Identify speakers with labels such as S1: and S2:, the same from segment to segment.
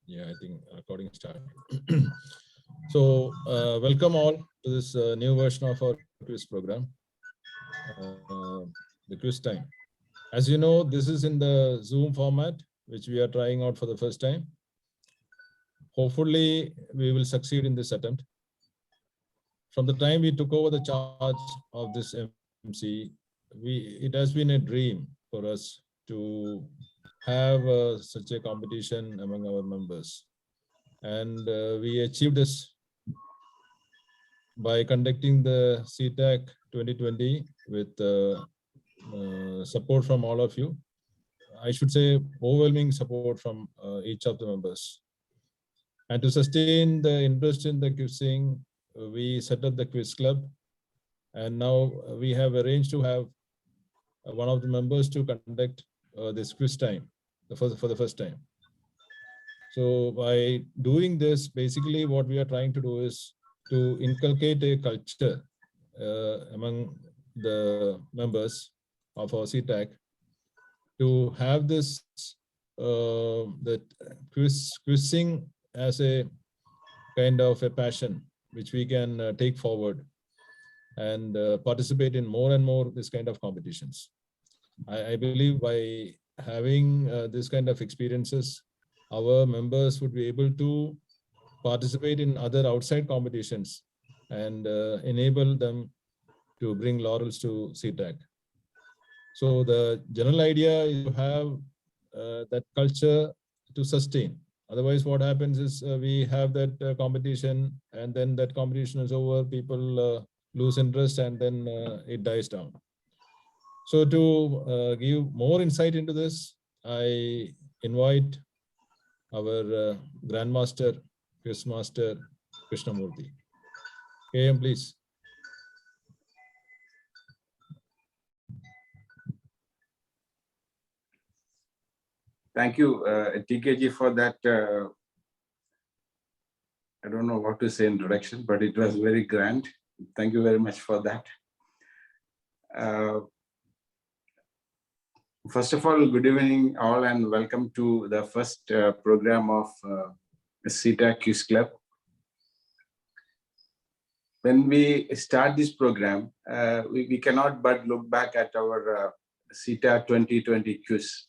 S1: Yeah, I think recording started. So, welcome all to this new version of our quiz program, uh, the quiz time. As you know, this is in the Zoom format, which we are trying out for the first time. Hopefully, we will succeed in this attempt. From the time we took over the charge of this MC, it has been a dream for us to have such a competition among our members. And we achieved this by conducting the Cetaaq 2020 with support from all of you. I should say overwhelming support from each of the members. And to sustain the interest in the quizzing, we set up the quiz club. And now we have arranged to have one of the members to conduct this quiz time for the first time. So by doing this, basically what we are trying to do is to inculcate a culture among the members of our Cetaaq to have this that quizzing as a kind of a passion which we can take forward and participate in more and more this kind of competitions. I believe by having this kind of experiences, our members would be able to participate in other outside competitions and enable them to bring laurels to Cetaaq. So the general idea is to have that culture to sustain. Otherwise, what happens is we have that competition, and then that competition is over, people lose interest, and then it dies down. So to give more insight into this, I invite our Grandmaster, Quizmaster Krishnamurthy. KM, please.
S2: Thank you, TKG, for that. I don't know what to say in introduction, but it was very grand. Thank you very much for that. First of all, good evening all, and welcome to the first program of Cetaaq Quiz Club. When we start this program, we cannot but look back at our Cetaaq 2020 quiz.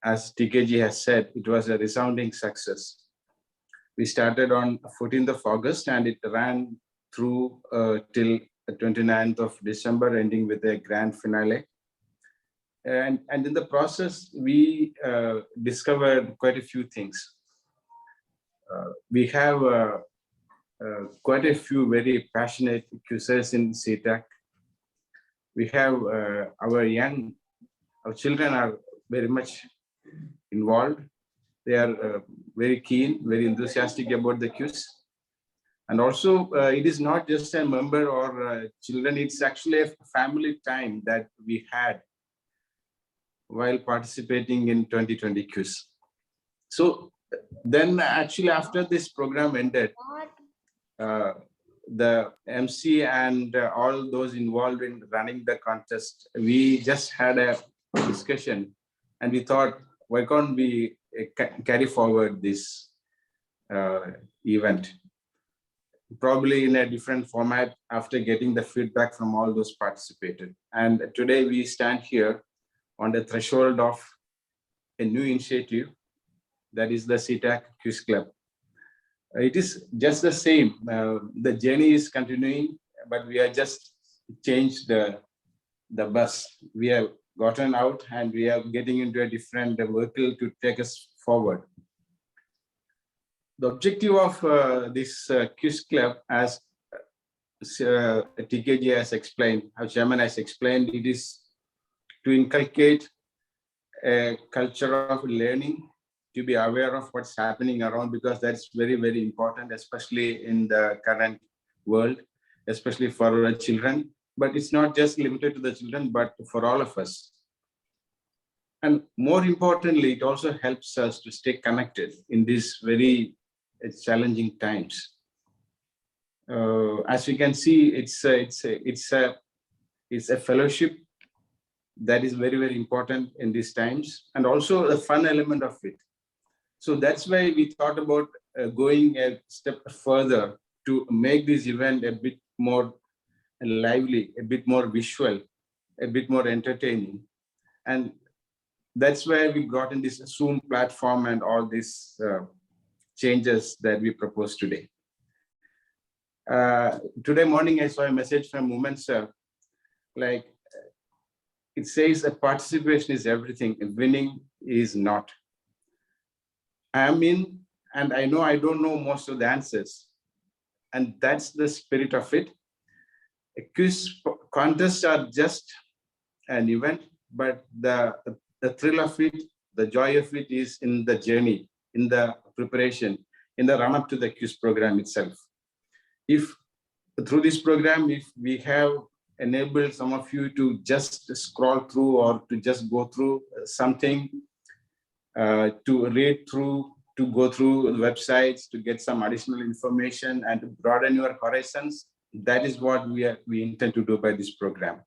S2: As TKG has said, it was a resounding success. We started on 14th of August and it ran through till 29th of December, ending with a grand finale. And in the process, we discovered quite a few things. We have quite a few very passionate quizzers in Cetaaq. We have our children are very much involved. They are very keen, very enthusiastic about the quiz. And also, it is not just a member or children, it's actually a family time that we had while participating in 2020 quiz. So then actually after this program ended, the MC and all those involved in running the contest, we just had a discussion and we thought, why can't we carry forward this event? Probably in a different format after getting the feedback from all those participated. And today we stand here on the threshold of a new initiative, that is the Cetaaq Quiz Club. It is just the same. The journey is continuing, but we have just changed the bus. We have gotten out and we are getting into a different vehicle to take us forward. The objective of this quiz club, as TKG has explained, our chairman has explained, it is to inculcate a culture of learning, to be aware of what's happening around, because that's very, very important, especially in the current world, especially for our children. But it's not just limited to the children, but for all of us. And more importantly, it also helps us to stay connected in these very challenging times. As you can see, it's a fellowship that is very, very important in these times, and also the fun element of it. So that's why we thought about going a step further to make this event a bit more lively, a bit more visual, a bit more entertaining. And that's where we got in this Zoom platform and all these changes that we propose today. Today morning, I saw a message from Women, sir, like it says that participation is everything, and winning is not. I'm in, and I know I don't know most of the answers. And that's the spirit of it. Quiz contests are just an event, but the thrill of it, the joy of it is in the journey, in the preparation, in the run-up to the quiz program itself. If through this program, if we have enabled some of you to just scroll through or to just go through something, to read through, to go through the websites, to get some additional information and to broaden your horizons, that is what we intend to do by this program.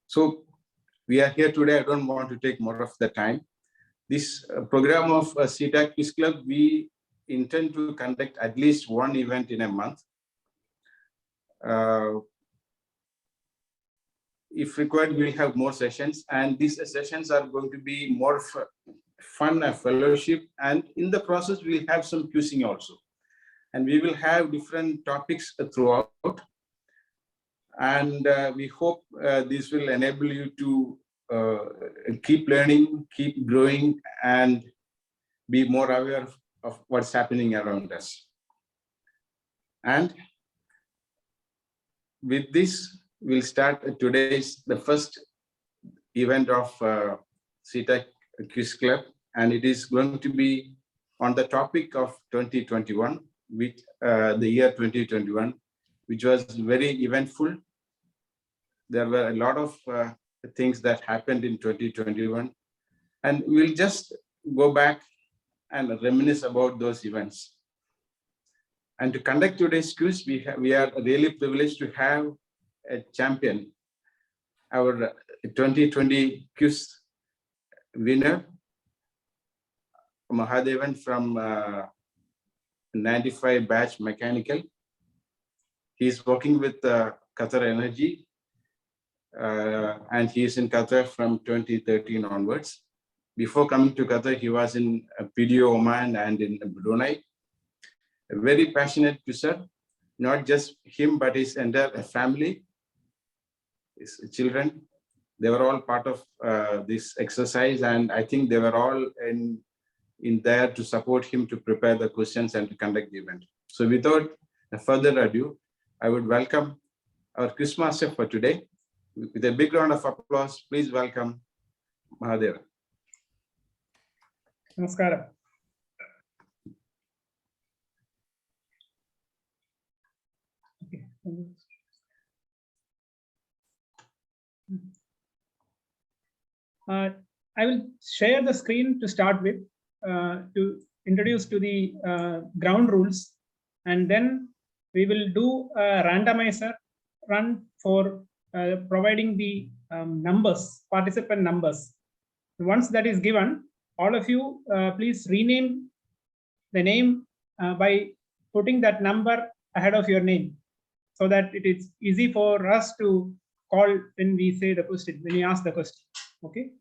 S2: So we are here today. I don't want to take more of the time. This program of Cetaaq Quiz Club, we intend to conduct at least one event in a month. If required, we'll have more sessions, and these sessions are going to be more fun and fellowship, and in the process, we'll have some quizzing also. And we will have different topics throughout. And we hope this will enable you to keep learning, keep growing, and be more aware of what's happening around us. And with this, we'll start the first event of Cetaaq Quiz Club, and it is going to be on the topic of 2021, with the year 2021, which was very eventful. There were a lot of things that happened in 2021, and we'll just go back and reminisce about those events. And to conduct today's quiz, we are really privileged to have a champion, our 2020 quiz winner, Mahadevan from 95 batch mechanical. He's working with Qatar Energy, and he is in Qatar from 2013 onwards. Before coming to Qatar, he was in PDO Oman and in Brunei. A very passionate quizzer, not just him, but his entire family, his children. They were all part of this exercise, and I think they were all in there to support him to prepare the questions and to conduct the event. So without further ado, I would welcome our quiz master for today. With a big round of applause, please welcome Mahadevan.
S3: Namaskaram. Okay. I will share the screen to start with, to introduce to the ground rules, and then we will do a randomizer run for providing the numbers, participant numbers. Once that is given, all of you please rename the name by putting that number ahead of your name, so that it is easy for us to call when we say the question, when we ask the question. Okay.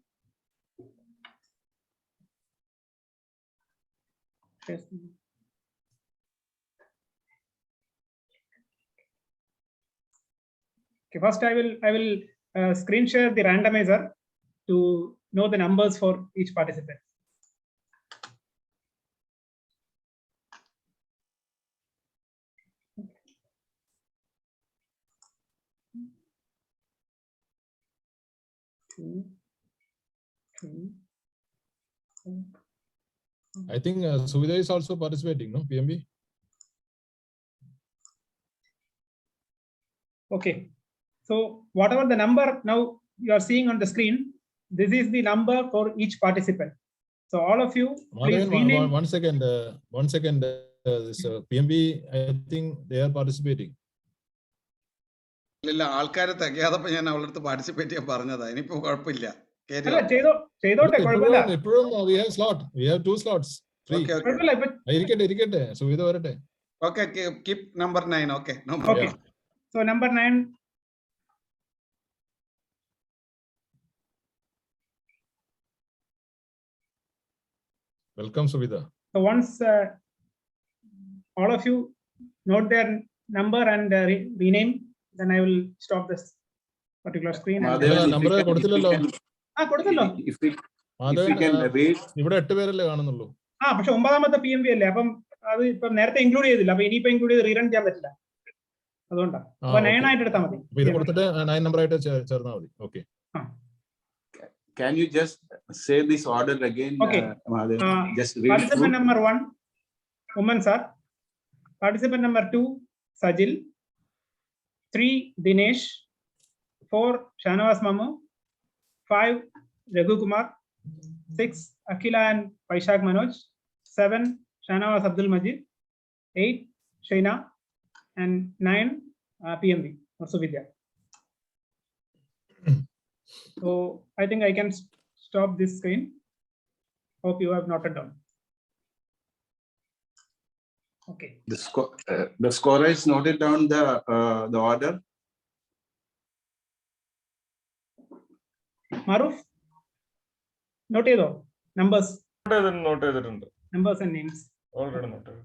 S3: Yes. Okay, first I will screen share the randomizer to know the numbers for each participant.
S1: I think Suvidha is also participating, no? PMB?
S3: Okay. So whatever the number now you are seeing on the screen, this is the number for each participant. So all of you, please rename.
S1: One second. This PMB, I think they are participating.
S4: ഇല്ല ആൾക്കാരെ തികയാതപ്പോ ഞാൻ അവളുടെ അടുത്ത് participate ചെയ്യാൻ പറഞ്ഞതാ ഇനിയിപ്പോ കുഴപ്പമില്ല carry
S3: അല്ല
S4: on.
S3: ചെയ്തോട്ടെ, കുഴപ്പമില്ല.
S1: ഇപ്പോഴും we have slot. We have 2 slots free.
S4: Okay, okay.
S3: കുഴപ്പമില്ല. ഇപ്പൊ
S1: ഇരിക്കട്ടെ സുവിധ വരട്ടെ.
S4: Okay, keep number 9. Okay, no
S3: okay.
S4: problem.
S3: So number 9.
S1: Welcome Suvida.
S3: So once all of you note their number and rename, then I will stop this particular screen.
S1: Number കൊടുത്തില്ലല്ലോ.
S3: കൊടുത്തല്ലോ.
S2: If we can read.
S1: ഇവിടെ 8 പേരല്ലേ കാണുന്നുള്ളൂ.
S3: പക്ഷെ 9ാമത്തെ PMV അല്ലേ, അപ്പം അത് ഇപ്പൊ നേരത്തെ ഇൻക്ലൂഡ് ചെയ്തില്ല. അപ്പൊ ഇനിയിപ്പോ ഇൻക്ലൂഡ് ചെയ്ത് റീറൺ ചെയ്യാൻ പറ്റില്ല. അതുകൊണ്ടാണ്. അപ്പൊ 9 ആയിട്ട് എടുത്താൽ മതി.
S1: ഇത് കൊടുത്തിട്ട് 9 നമ്പർ ആയിട്ട് ചേർന്നാൽ മതി. Okay.
S2: Can you just say this order again?
S3: Okay.
S2: Just read.
S3: Participant number 1, Uman sir. Participant number 2, Sajil. 3, Dinesh. 4, Shanavas Mamu. 5, Raghu Kumar. 6, Akila and Paishak Manoj. 7, Shanavas Abdul Majid. 8, Shaina. And 9, PMV or Suvidya. So I think I can stop this screen. Hope you have noted down. Okay.
S2: The scorer is noted down the order.
S3: Maruf, note ചെയ്തോ numbers?
S5: Note ചെയ്തിട്ടുണ്ട്.
S3: Numbers and names.
S5: Already note ചെയ്തു.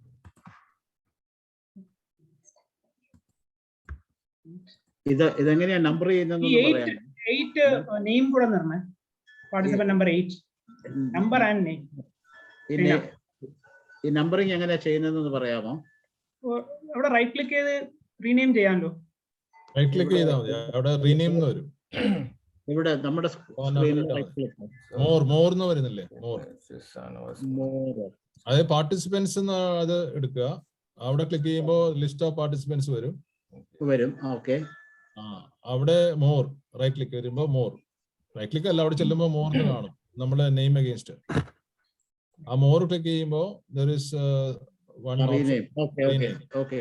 S6: ഇതെങ്ങനെയാ number ചെയ്യുന്നതെന്ന് പറയാം.
S3: 8 name കൂടെ നിർണേ. Participant number 8 number and name.
S6: ഈ numbering എങ്ങനെയാ ചെയ്യുന്നതെന്ന് പറയാമോ?
S3: അവിടെ റൈറ്റ് ക്ലിക്ക് ചെയ്ത് റീനെയിം ചെയ്യാമല്ലോ.
S1: റൈറ്റ് ക്ലിക്ക് ചെയ്താൽ മതി, അവിടെ റീനെയിം എന്ന് വരും.
S6: ഇവിടെ നമ്മുടെ
S1: മോർ എന്ന് വരുന്നില്ലേ? മോർ അത് പാർട്ടിസിപ്പൻസ് അത് എടുക്കുക. അവിടെ ക്ലിക്ക് ചെയ്യുമ്പോൾ ലിസ്റ്റ് ഓഫ് പാർട്ടിസിപ്പൻസ് വരും.
S6: ഓക്കെ.
S1: അവിടെ മോർ റൈറ്റ് ക്ലിക്ക് വരുമ്പോ മോർ റൈറ്റ് ക്ലിക്ക് അല്ല, അവിടെ ചെല്ലുമ്പോ മോർ കാണും നമ്മുടെ നെയിം അഗേൻസ്റ്റ്. ആ മോർ ക്ലിക്ക് ചെയ്യുമ്പോ there is one option.
S6: Okay.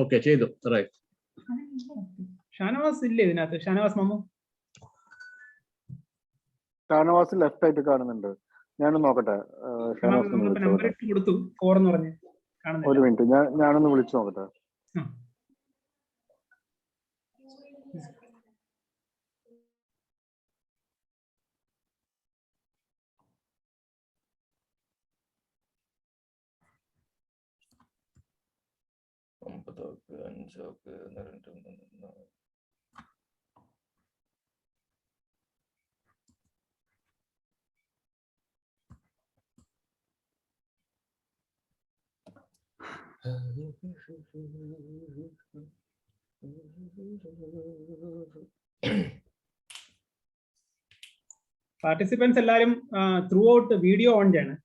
S6: Okay ചെയ്തു. റൈറ്റ്.
S3: ഷാനവാസ് ഇല്ലേ ഇതിനകത്ത്? ഷാനവാസ് മാമു.
S7: ഷാനവാസ് ലെഫ്റ്റ് ആയിട്ട് കാണുന്നുണ്ട്. ഞാനൊന്ന് നോക്കട്ടെ.
S3: നമ്പർ ഇട്ട് കൊടുത്തു 4 എന്ന് പറഞ്ഞ്.
S7: ഒരു മിനിറ്റ്, ഞാനൊന്ന് വിളിച്ചു നോക്കട്ടെ.
S3: പാർട്ടിസിപ്പൻസ് എല്ലാരും ത്രൂ ഔട്ട് വീഡിയോ ഓൺ ചെയ്യണം.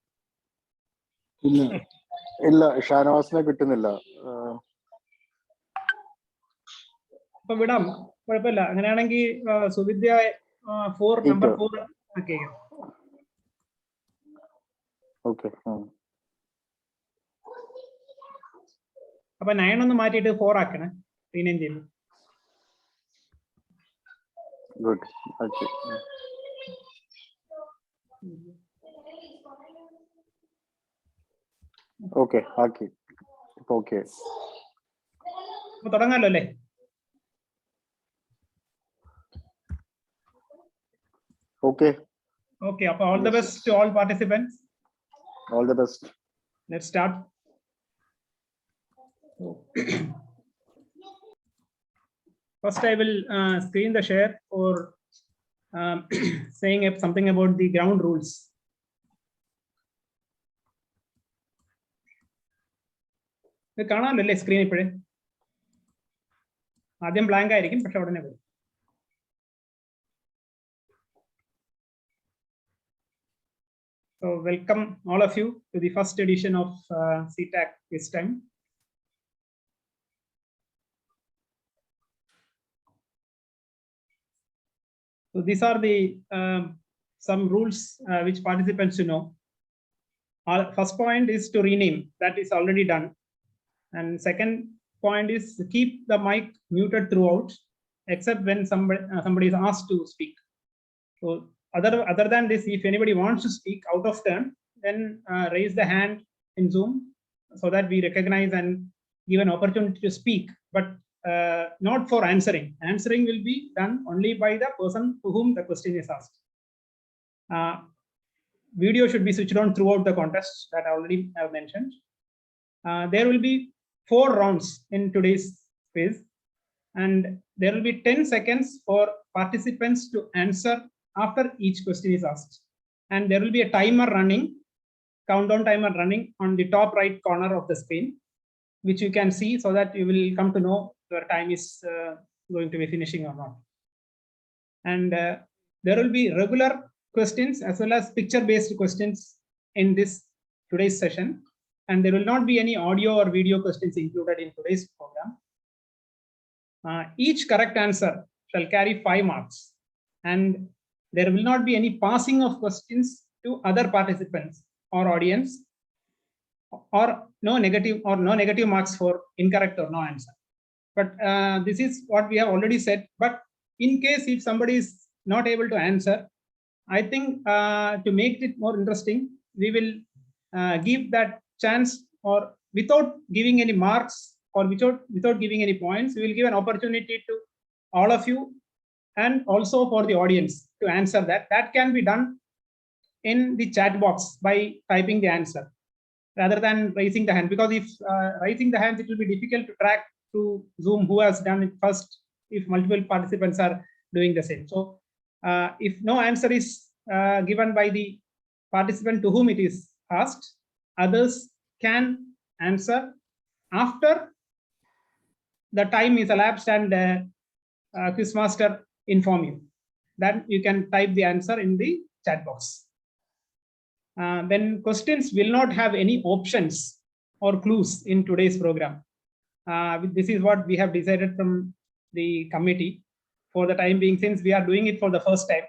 S7: ഇല്ല, ഷാനവാസിനെ കിട്ടുന്നില്ല.
S3: അപ്പൊ വിടാം, കുഴപ്പമില്ല. അങ്ങനെയാണെങ്കിൽ സുവിദ്യ 4 നമ്പർ 4 ആക്കിയേക്കാം.
S7: ഓക്കെ.
S3: അപ്പൊ 9 ഒന്ന് മാറ്റിയിട്ട് 4 ആക്കണേ, റീനെയിം ചെയ്യുമ്പോൾ.
S7: ഗുഡ്. ഓക്കെ ആക്കി. ഓക്കെ,
S3: അപ്പൊ തുടങ്ങാലോ അല്ലേ?
S7: ഓക്കെ.
S3: അപ്പൊ all the best to all participants.
S7: All the best.
S3: Let's start. First, I will screen the share for saying something about the ground rules. ഇത് കാണാമല്ലോ അല്ലേ സ്ക്രീൻ? ഇപ്പോഴേ ആദ്യം ബ്ലാങ്ക് ആയിരിക്കും, പക്ഷെ ഉടനെ വരും. So welcome all of you to the first edition of Cetaaq this time. So these are the some rules which participants should know. First point is to rename. That is already done. And second point is to keep the mic muted throughout, except when somebody is asked to speak. So other than this, if anybody wants to speak out of turn, then raise the hand in Zoom so that we recognize and give an opportunity to speak, but not for answering. Answering will be done only by the person to whom the question is asked. Video should be switched on throughout the contest that I already have mentioned. There will be 4 rounds in today's quiz, and there will be 10 seconds for participants to answer after each question is asked. And there will be a timer running, countdown timer running on the top right corner of the screen, which you can see so that you will come to know your time is going to be finishing or not. And there will be regular questions as well as picture-based questions in this today's session. And there will not be any audio or video questions included in today's program. Each correct answer shall carry 5 marks. And there will not be any passing of questions to other participants or audience, or no negative marks for incorrect or no answer. But this is what we have already said. But in case if somebody is not able to answer, I think to make it more interesting, we will give that chance, or without giving any marks or without giving any points, we will give an opportunity to all of you and also for the audience to answer that. That can be done in the chat box by typing the answer rather than raising the hand, because if raising the hands, it will be difficult to track through Zoom who has done it first if multiple participants are doing the same. So if no answer is given by the participant to whom it is asked, others can answer after the time is elapsed and Quizmaster inform you. Then you can type the answer in the chat box. Then questions will not have any options or clues in today's program. This is what we have decided from the committee for the time being, since we are doing it for the first time.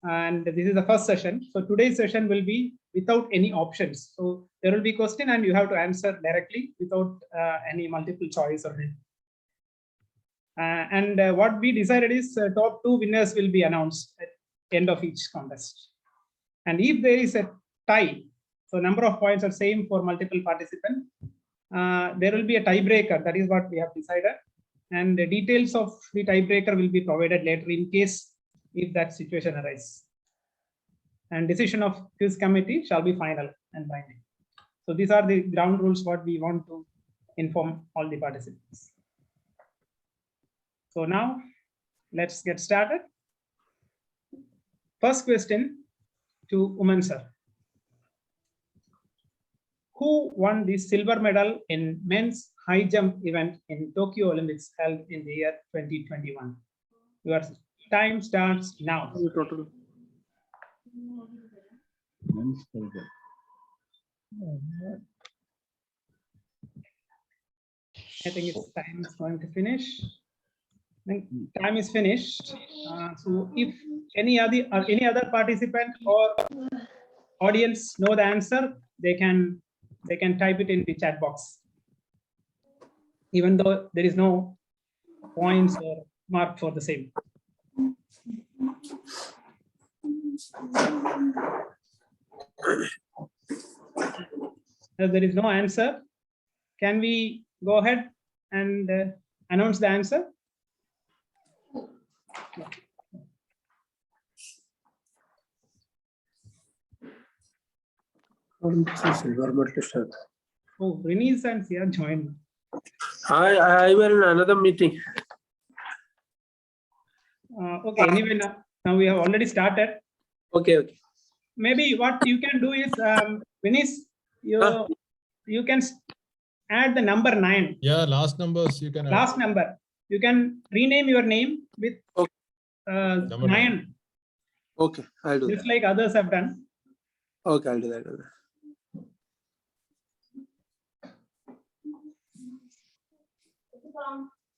S3: And this is the first session. So today's session will be without any options. So there will be question and you have to answer directly without any multiple choice or anything. And what we decided is top 2 winners will be announced at the end of each contest. And if there is a tie, so number of points are same for multiple participants, there will be a tiebreaker. That is what we have decided. And the details of the tiebreaker will be provided later in case if that situation arises. And decision of quiz committee shall be final and binding. So these are the ground rules what we want to inform all the participants. So now let's get started. First question to Uman sir. Who won the silver medal in men's high jump event in Tokyo Olympics held in the year 2021? Your time starts now.
S6: Total.
S3: I think its time is going to finish. I think time is finished. So if any other participant or audience know the answer, they can type it in the chat box, even though there is no points or mark for the same. If there is no answer, can we go ahead and announce the answer? Oh, Renee's and Sia joined.
S8: I were in another meeting.
S3: Okay, anyway, now we have already started.
S8: Okay.
S3: Maybe what you can do is, Venice, you can add the number 9.
S1: Yeah, last numbers you can add.
S3: Last number. You can rename your name with 9.
S8: Okay, I'll do
S3: Just
S8: that.
S3: like others have done.
S8: Okay, I'll do that.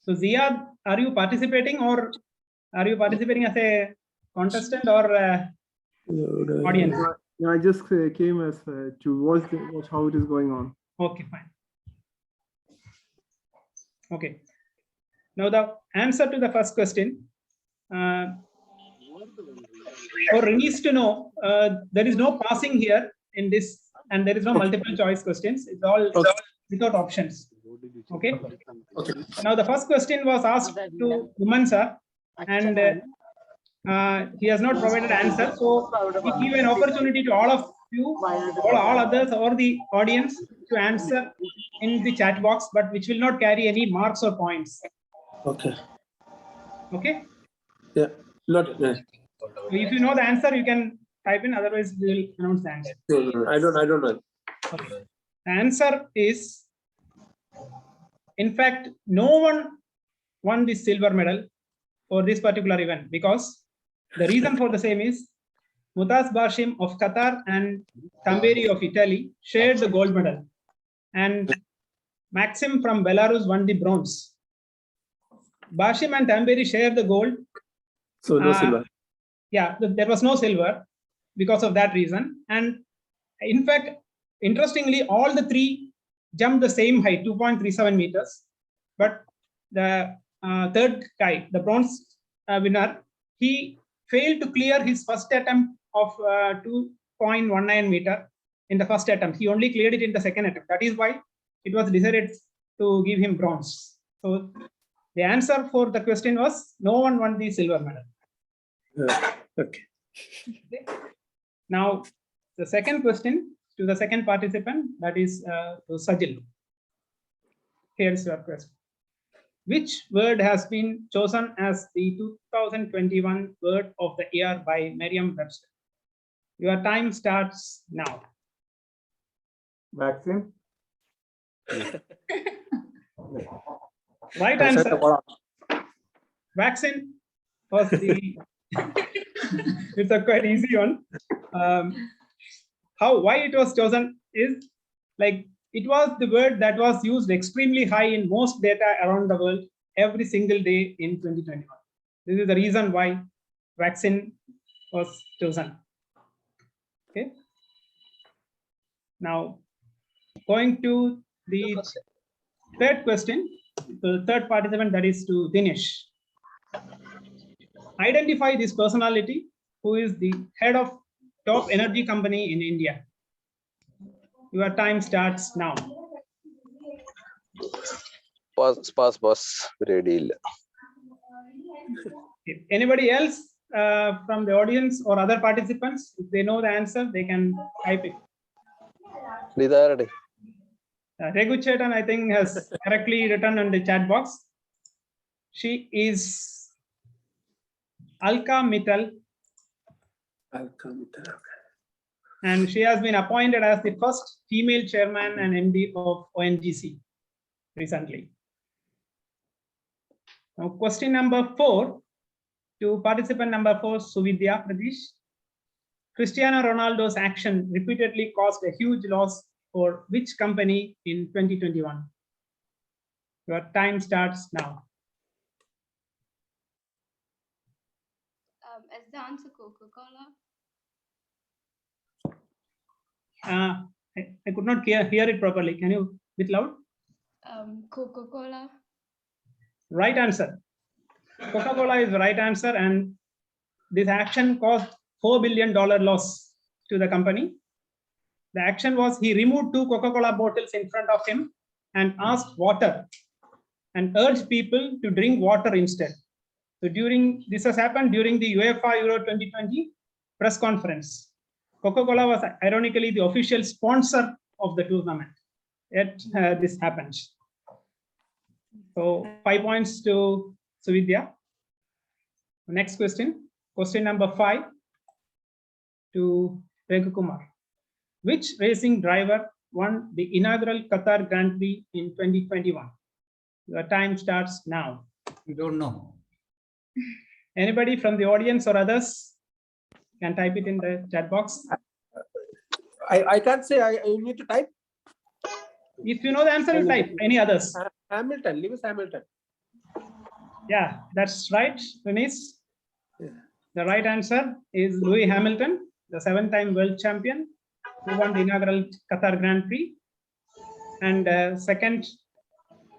S3: So Zia, are you participating, or are you participating as a contestant or audience?
S9: Yeah, I just came as to watch how it is going on.
S3: Okay, fine. Okay. Now the answer to the first question. For Renis to know, there is no passing here in this, and there is no multiple choice questions. It's all without options. Okay. Now the first question was asked to Uman sir, and he has not provided answer. So we give an opportunity to all of you, all others, or the audience to answer in the chat box, but which will not carry any marks or points.
S8: Okay.
S3: Okay.
S8: Yeah. Not.
S3: If you know the answer, you can type in. Otherwise, we will announce the answer.
S8: No, I don't know.
S3: Okay. The answer is, in fact, no one won the silver medal for this particular event, because the reason for the same is Mutaz Bashim of Qatar and Tamberi of Italy shared the gold medal, and Maxim from Belarus won the bronze. Bashim and Tamberi shared the gold.
S8: So no silver.
S3: Yeah, there was no silver because of that reason. And in fact, interestingly, all the three jumped the same height, 2.37 meters. But the third guy, the bronze winner, he failed to clear his first attempt of 2.19 meter in the first attempt. He only cleared it in the second attempt. That is why it was decided to give him bronze. So the answer for the question was, no one won the silver medal.
S8: Okay.
S3: Now, the second question to the second participant, that is to Sajil. Here's your question. Which word has been chosen as the 2021 word of the year by Merriam-Webster? Your time starts now.
S7: Vaccine.
S3: Right answer. Vaccine was the. It's a quite easy one. Why it was chosen is, like, it was the word that was used extremely high in most data around the world every single day in 2021. This is the reason why vaccine was chosen. Okay. Now, going to the third question, the third participant, that is to Dinesh. Identify this personality who is the head of top energy company in India. Your time starts now.
S10: Pass. Ready.
S3: If anybody else from the audience or other participants, if they know the answer, they can type it. Regu Chetan, I think, has correctly written on the chat box. She is Alka Mittal. And she has been appointed as the first female chairman and MD of ONGC recently. Now, question number 4 to participant number 4, Suvidya Pradesh. Cristiano Ronaldo's action repeatedly caused a huge loss for which company in 2021? Your time starts now.
S11: Is the answer Coca-Cola?
S3: I could not hear it properly. Can you bit loud?
S11: Coca-Cola.
S3: Right answer. Coca-Cola is the right answer, and this action caused $4 billion loss to the company. The action was, he removed 2 Coca-Cola bottles in front of him and asked water and urged people to drink water instead. So this has happened during the UEFA Euro 2020 press conference. Coca-Cola was ironically the official sponsor of the tournament. Yet this happens. So 5 points to Suvidya. Next question. Question number 5 to Regu Kumar. Which racing driver won the inaugural Qatar Grand Prix in 2021? Your time starts now.
S12: You don't know.
S3: Anybody from the audience or others can type it in the chat box.
S8: I can't say. I need to type.
S3: If you know the answer, you type. Any others?
S8: Hamilton. Lewis Hamilton.
S3: Yeah, that's right, Renis.
S8: Yeah.
S3: The right answer is Louis Hamilton. the 7-time world champion who won the inaugural Qatar Grand Prix. And second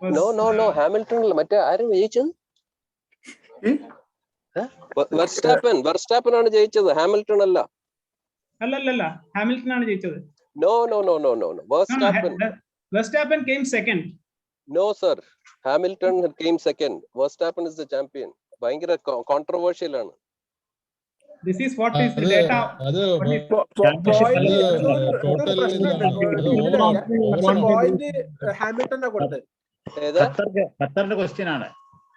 S3: was
S10: No. Hamilton അല്ല മറ്റേ ആരും ജയിച്ചത്? Verstappen ആണ് ജയിച്ചത്, Hamilton അല്ല.
S3: അല്ലല്ല, Hamilton ആണ് ജയിച്ചത്.
S10: No.
S3: Verstappen came second.
S10: No sir, Hamilton came second. Verstappen is the champion. ഭയങ്കര കോൺട്രവേഴ്ഷ്യൽ ആണ്.
S3: This is what is the data.
S8: ഹാമിൽട്ടനെ കൊടുത്തത്.
S6: ഖത്തറിന്റെ ക്വസ്റ്റ്യൻ ആണ്.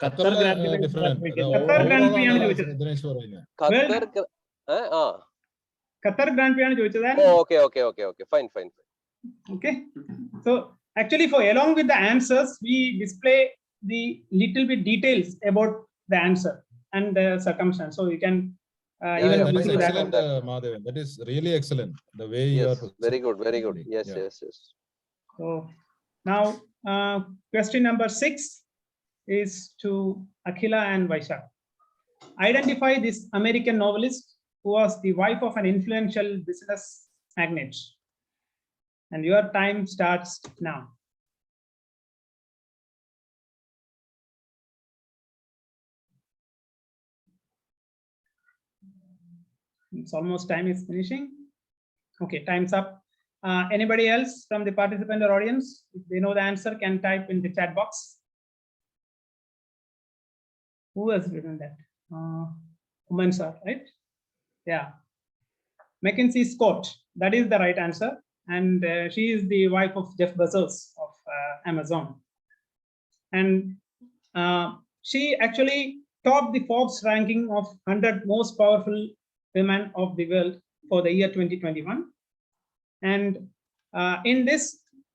S3: ഖത്തർ ഗ്രാൻഡ് പ്രീ ആണ് ചോദിച്ചത്. ഖത്തർ ഗ്രാൻഡ് പ്രീ ആണ് ചോദിച്ചത്.
S10: Okay. Fine.
S3: Okay. So actually, for along with the answers, we display the little bit details about the answer and the circumstance. So you can even
S1: that
S3: go
S1: is
S3: through that.
S1: excellent, Madhavan. That is really excellent. The way you are.
S10: Very good. Yes.
S3: So now question number 6 is to Akhila and Vaishak. Identify this American novelist who was the wife of an influential business magnate. And your time starts now. It's almost time is finishing. Okay, time's up. Anybody else from the participant or audience, if they know the answer, can type in the chat box. Who has written that? Woman, sir, right? Yeah. Mackenzie Scott, that is the right answer. And she is the wife of Jeff Bezos of Amazon. And she actually topped the Forbes ranking of 100 most powerful women of the world for the year 2021. And in this,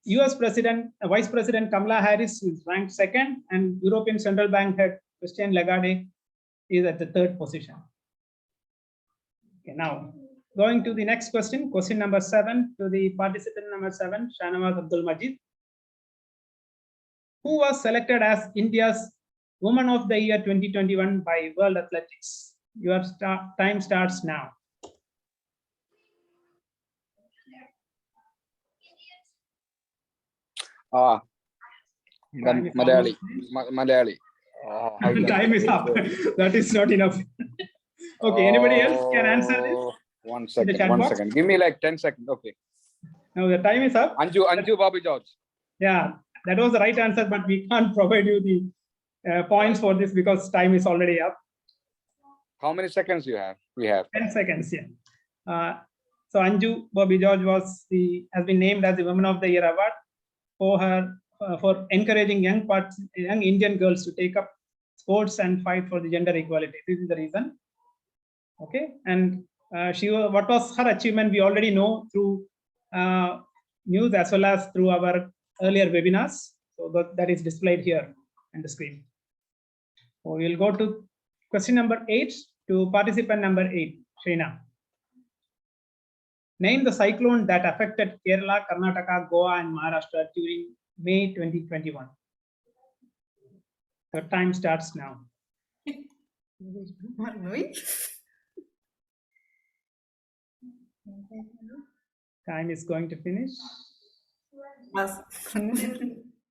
S3: US Vice President Kamala Harris is ranked second, and European Central Bank head Christine Lagarde is at the third position. Okay, now going to the next question number 7 to the participant number 7, Shanawaz Abdul Majid, who was selected as India's Woman of the Year 2021 by World Athletics. Your time starts now.
S12: Malayali.
S3: Time is up. That is not enough. Okay, anybody else can answer this?
S12: One second. Give me like 10 seconds. Okay.
S3: Now the time is up.
S12: Anju Bobby George.
S3: Yeah, that was the right answer, but we can't provide you the points for this because time is already up.
S12: How many seconds you have? We have
S3: 10 seconds. Yeah. So Anju Bobby George has been named as the Woman of the Year award for her for encouraging young Indian girls to take up sports and fight for the gender equality. This is the reason. Okay, and what was her achievement? We already know through news as well as through our earlier webinars. So that is displayed here on the screen. So we will go to question number 8 to participant number 8, Shreena. Name the cyclone that affected Kerala, Karnataka, Goa, and Maharashtra during May 2021. Your time starts now. Time is going to finish.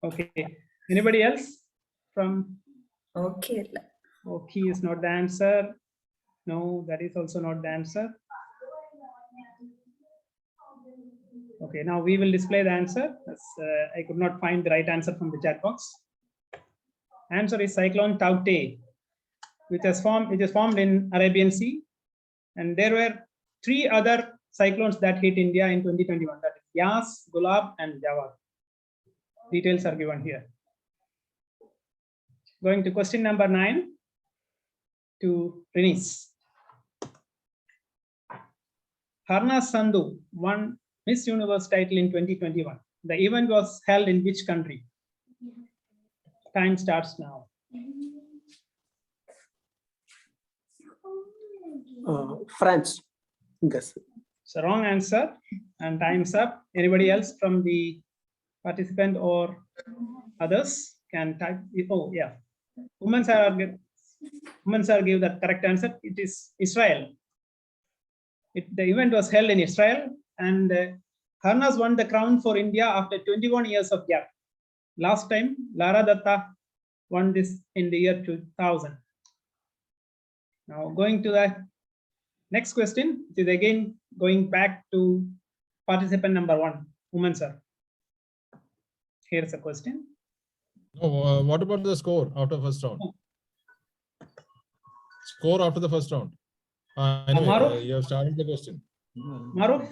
S3: Okay. Anybody else from?
S13: Okay.
S3: Okay is not the answer. No, that is also not the answer. Okay, now we will display the answer. As, I could not find the right answer from the chat box. Answer is cyclone Taukte, which is formed in Arabian Sea, and there were 3 other cyclones that hit India in 2021. That is Yas, Gulab, and Jawar. Details are given here. Going to question number 9 to Renis. Harna Sandhu won Miss Universe title in 2021. The event was held in which country? Time starts now.
S8: France. Yes.
S3: It's a wrong answer, and time's up. Anybody else from the participant or others can type? Oh, yeah. Women are give the correct answer. It is Israel. The event was held in Israel, and Harnas won the crown for India after 21 years of gap. Last time, Lara Datta won this in the year 2000. Now going to the next question, it is again going back to participant number 1, Woman sir. Here's a question.
S1: No, what about the score after first round? Score after the first round. Anyway,
S3: Maruf?
S1: you have started the question.
S3: Maruf?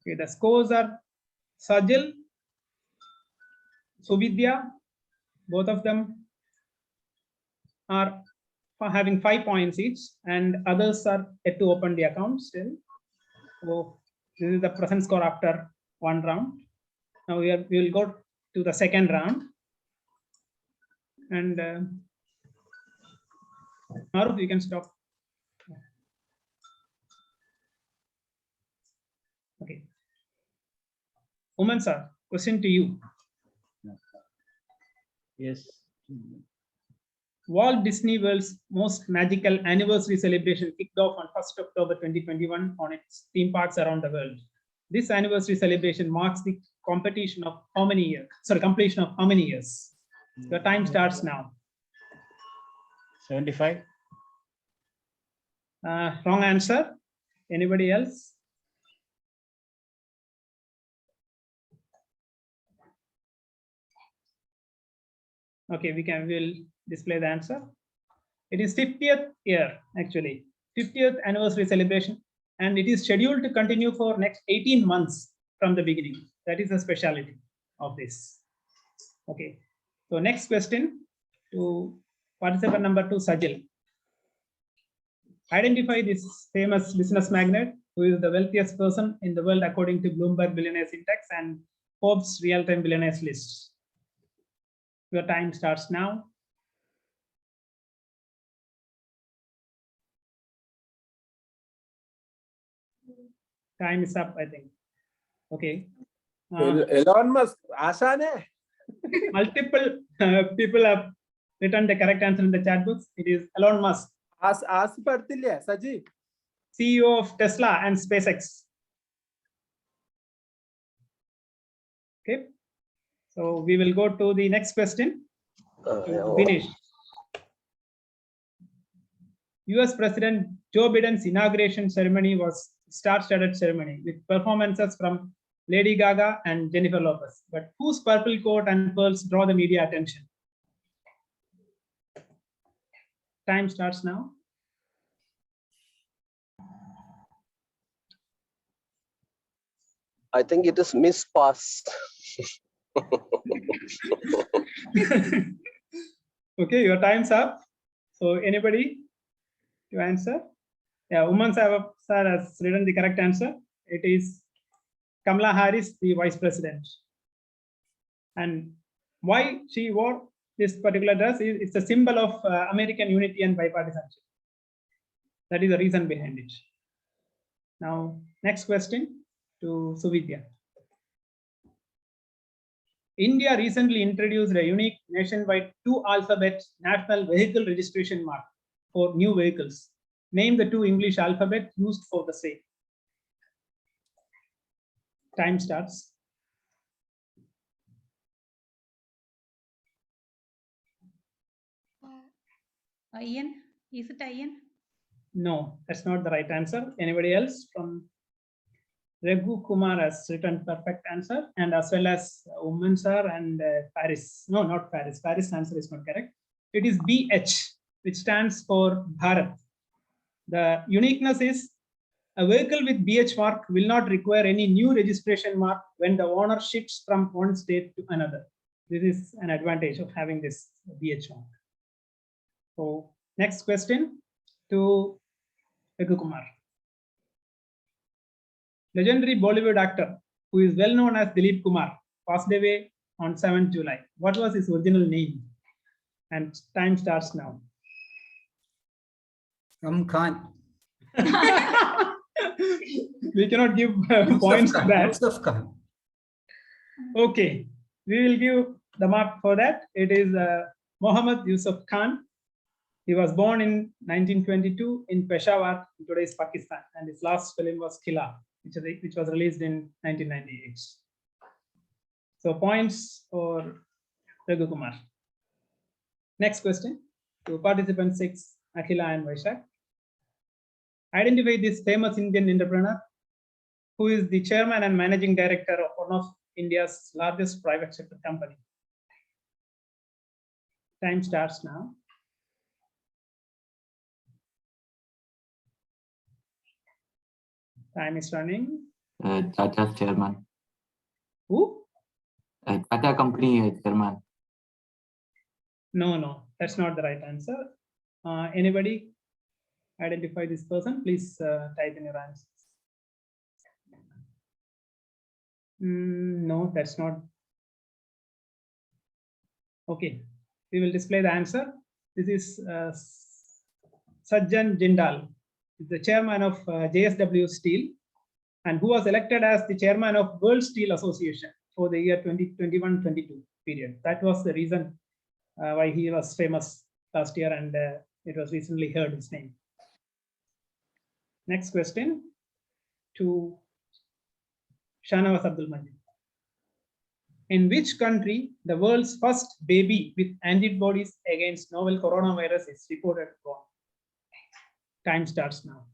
S3: Okay, the scores are Sajil, Subidya, both of them are having 5 points each, and others are yet to open the account still. So this is the present score after 1 round. Now we will go to the second round, and Maruf, you can stop. Okay. Woman sir, question to you.
S6: Yes.
S3: Walt Disney World's most magical anniversary celebration kicked off on 1st October 2021 on its theme parks around the world. This anniversary celebration marks the completion of how many years? The time starts now.
S6: 75.
S3: Wrong answer. Anybody else? Okay, we'll display the answer. It is 50th year, actually, 50th anniversary celebration, and it is scheduled to continue for next 18 months from the beginning. That is the speciality of this. Okay, so next question to participant number 2, Sajil. Identify this famous business magnate who is the wealthiest person in the world according to Bloomberg Billionaires Index and Forbes Real-Time Billionaires list. Your time starts now. Time is up, I think. Okay.
S8: Elon Musk, Asane.
S3: Multiple people have written the correct answer in the chat books. It is Elon Musk,
S8: Saji.
S3: CEO of Tesla and SpaceX. Okay. So we will go to the next question. Finish. US President Joe Biden's inauguration ceremony was star-studded ceremony with performances from Lady Gaga and Jennifer Lopez. But whose purple coat and pearls draw the media attention? Time starts now.
S10: I think it is Miss Pass.
S3: Okay, your time's up. So anybody to answer? Yeah, Uman sir has written the correct answer. It is Kamala Harris, the vice president. And why she wore this particular dress is it's a symbol of American unity and bipartisanship. That is the reason behind it. Now, next question to Suvidya. India recently introduced a unique nationwide 2-alphabet national vehicle registration mark for new vehicles. Name the 2 English alphabets used for the same. Time starts.
S11: Ian? Is it Ian?
S3: No, that's not the right answer. Anybody else? From Raghu Kumar has written perfect answer, and as well as Woman sir and Paris. No, not Paris. Paris answer is not correct. It is BH, which stands for Bharat. The uniqueness is a vehicle with BH mark will not require any new registration mark when the owner shifts from one state to another. This is an advantage of having this BH mark. So next question to Raghu Kumar. Legendary Bollywood actor who is well known as Dilip Kumar passed away on 7th July. What was his original name? And time starts now.
S13: Khan.
S3: We cannot give points to that. Okay, we will give the mark for that. It is Mohammad Yusuf Khan. He was born in 1922 in Peshawar, in today's Pakistan, and his last film was Killa, which was released in 1998. So points for Raghu Kumar. Next question to participant 6, Akhila and Vaishak. Identify this famous Indian entrepreneur who is the chairman and managing director of one of India's largest private sector company. Time starts now. Time is running.
S13: Tata's chairman.
S3: Who?
S13: Tata company chairman.
S3: No, that's not the right answer. Anybody identify this person? Please type in your answers. No, that's not. Okay, we will display the answer. This is Sajjan Jindal, the chairman of JSW Steel, and who was elected as the chairman of World Steel Association for the year 2021-22 period. That was the reason why he was famous last year, and it was recently heard his name. Next question to Shanawaz Abdul Majid. In which country the world's first baby with antibodies against novel coronavirus is reported born? Time starts now.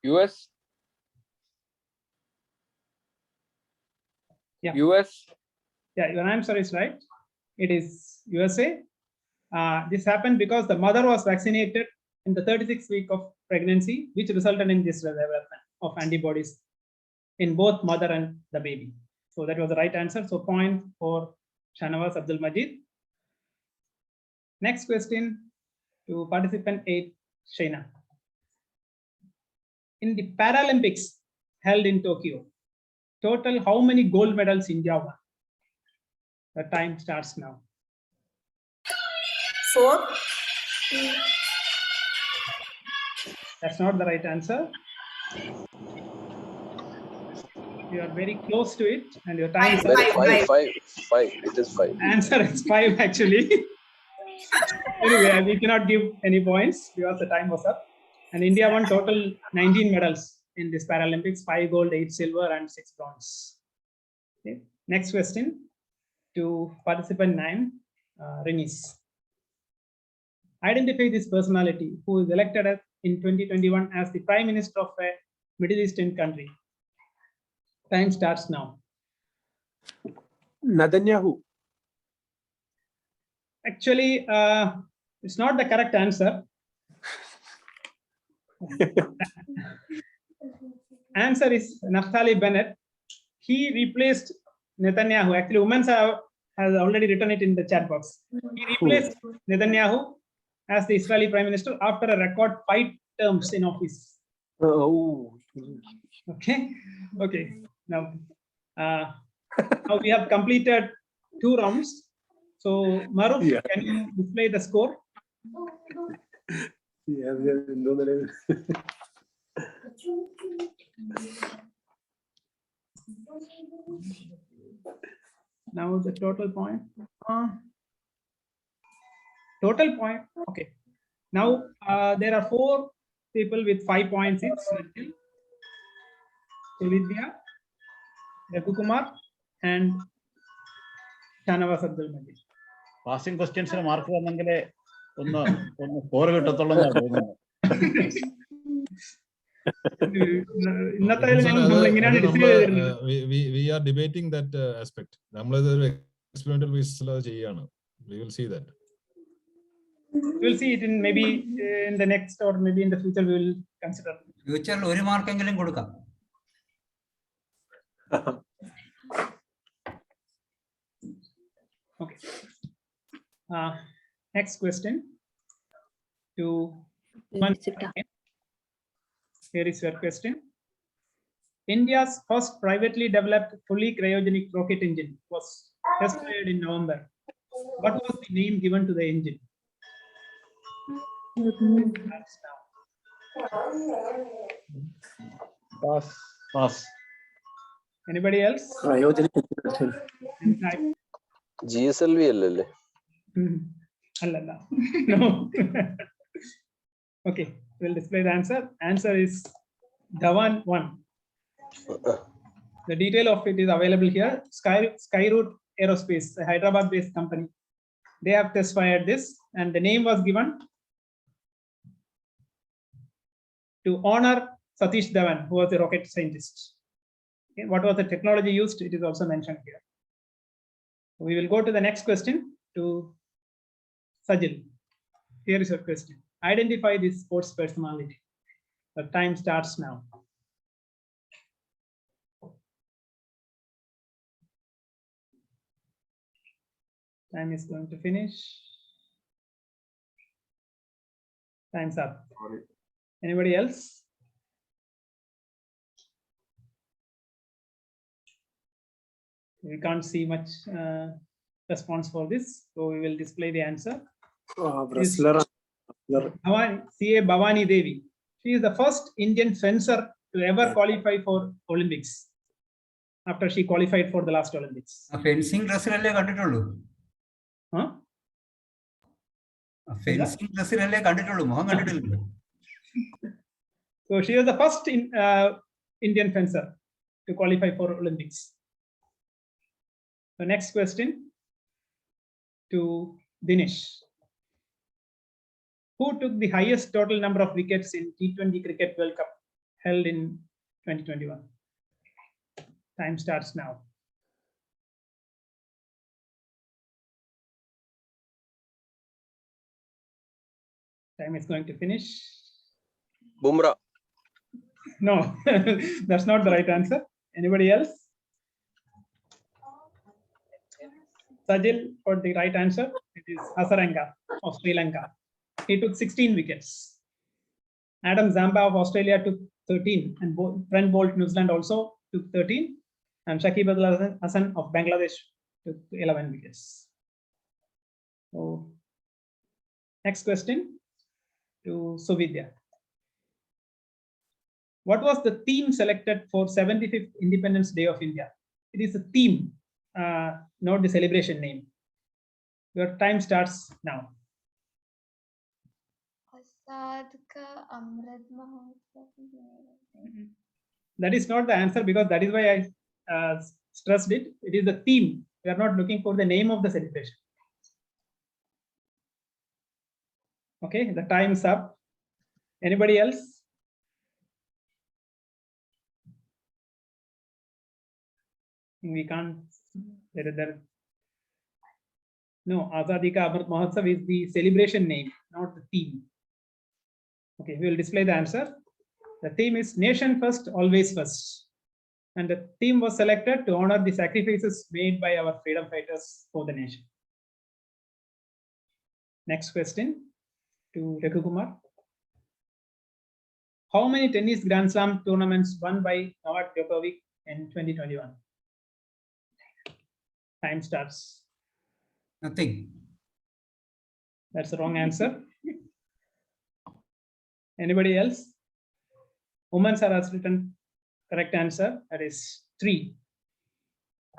S12: US?
S3: Yeah.
S12: US?
S3: Yeah, your answer is right. It is USA. This happened because the mother was vaccinated in the 36th week of pregnancy, which resulted in this development of antibodies in both mother and the baby. So that was the right answer. So point for Shanawaz Abdul Majid. Next question to participant 8, Shaina. In the Paralympics held in Tokyo, total how many gold medals India won? The time starts now.
S14: 4.
S3: That's not the right answer. You are very close to it, and your time is
S10: Five. It is 5.
S3: Answer is 5 actually. Anyway, we cannot give any points because the time was up. And India won total 19 medals in this Paralympics: 5 gold, 8 silver, and 6 bronze. Okay. Next question to participant 9, Renis. Identify this personality who is elected in 2021 as the Prime Minister of a Middle Eastern country. Time starts now.
S8: Netanyahu.
S3: Actually, it's not the correct answer. Answer is Naftali Bennett. He replaced Netanyahu. Actually, Women's has already written it in the chat box. He replaced Netanyahu as the Israeli Prime Minister after a record 5 terms in office.
S8: Oh.
S3: Okay. Now, now we have completed 2 rounds. So, Maruf, can you display the score? Now the total point. Okay. Now there are 4 people with 5 points each. Vidya, Raghu Kumar, and Shanawaz Abdul Majid.
S6: Passing questions mark വന്നെങ്കിലേ ഒന്ന് score കിട്ടത്തുള്ളൂ എന്നാണ് തോന്നുന്നത്.
S1: We are debating that aspect. നമ്മളതൊരു experimental basis ചെയ്യാണ്. We will see that.
S3: We will see it in maybe in the next or maybe in the future we will consider.
S15: ഫ്യൂച്ചറിൽ 1 മാർക്കെങ്കിലും കൊടുക്കാം.
S3: Okay. Next question to here is your question. India's first privately developed fully cryogenic rocket engine was test-fired in November. What was the name given to the engine?
S6: Pass.
S3: Anybody else?
S8: Cryogenic.
S10: GSLV അല്ലല്ലേ?
S3: Allala. No. Okay, we'll display the answer. Answer is Dhawan 1. The detail of it is available here. Skyroot Aerospace, a Hyderabad-based company. They have test fired this, and the name was given to honor Satish Dhawan, who was a rocket scientist. Okay, what was the technology used? It is also mentioned here. We will go to the next question to Sajil. Here is your question. Identify this sports personality. The time starts now. Time is going to finish. Time's up. Anybody else? We can't see much response for this, so we will display the answer.
S8: Wrestler.
S3: C.A. Bhavani Devi. She is the first Indian fencer to ever qualify for Olympics after she qualified for the last Olympics.
S15: Fencing ഡ്രസ്സിലല്ലേ കണ്ടിട്ടുള്ളൂ
S3: Huh?
S15: Fencing ഡ്രസ്സിലല്ലേ കണ്ടിട്ടുള്ളൂ മുഖം കണ്ടിട്ടില്ലല്ലോ.
S3: So she was the first Indian fencer to qualify for Olympics. The next question to Dinesh. Who took the highest total number of wickets in T20 Cricket World Cup held in 2021? Time starts now. Time is going to finish.
S10: Bumrah.
S3: No, that's not the right answer. Anybody else? Sajil for the right answer. It is Hasaranga of Sri Lanka. He took 16 wickets. Adam Zamba of Australia took 13, and Brent Bolt, New Zealand, also took 13. And Shakib Al Hasan of Bangladesh took 11 wickets. So, next question to Suvidya. What was the theme selected for 75th Independence Day of India? It is a theme, not the celebration name. Your time starts now. That is not the answer, because that is why I stressed it. It is the theme. We are not looking for the name of the celebration. Okay, the time is up. Anybody else? We can't. No, Azadi Ka Amrit Mahotsav is the celebration name, not the theme. Okay, we will display the answer. The theme is Nation First, Always First. And the theme was selected to honor the sacrifices made by our freedom fighters for the nation. Next question to Raghu Kumar. How many tennis Grand Slam tournaments won by Novak Djokovic in 2021? Time starts.
S15: Nothing.
S3: That's the wrong answer. Anybody else? Women has written correct answer. That is 3.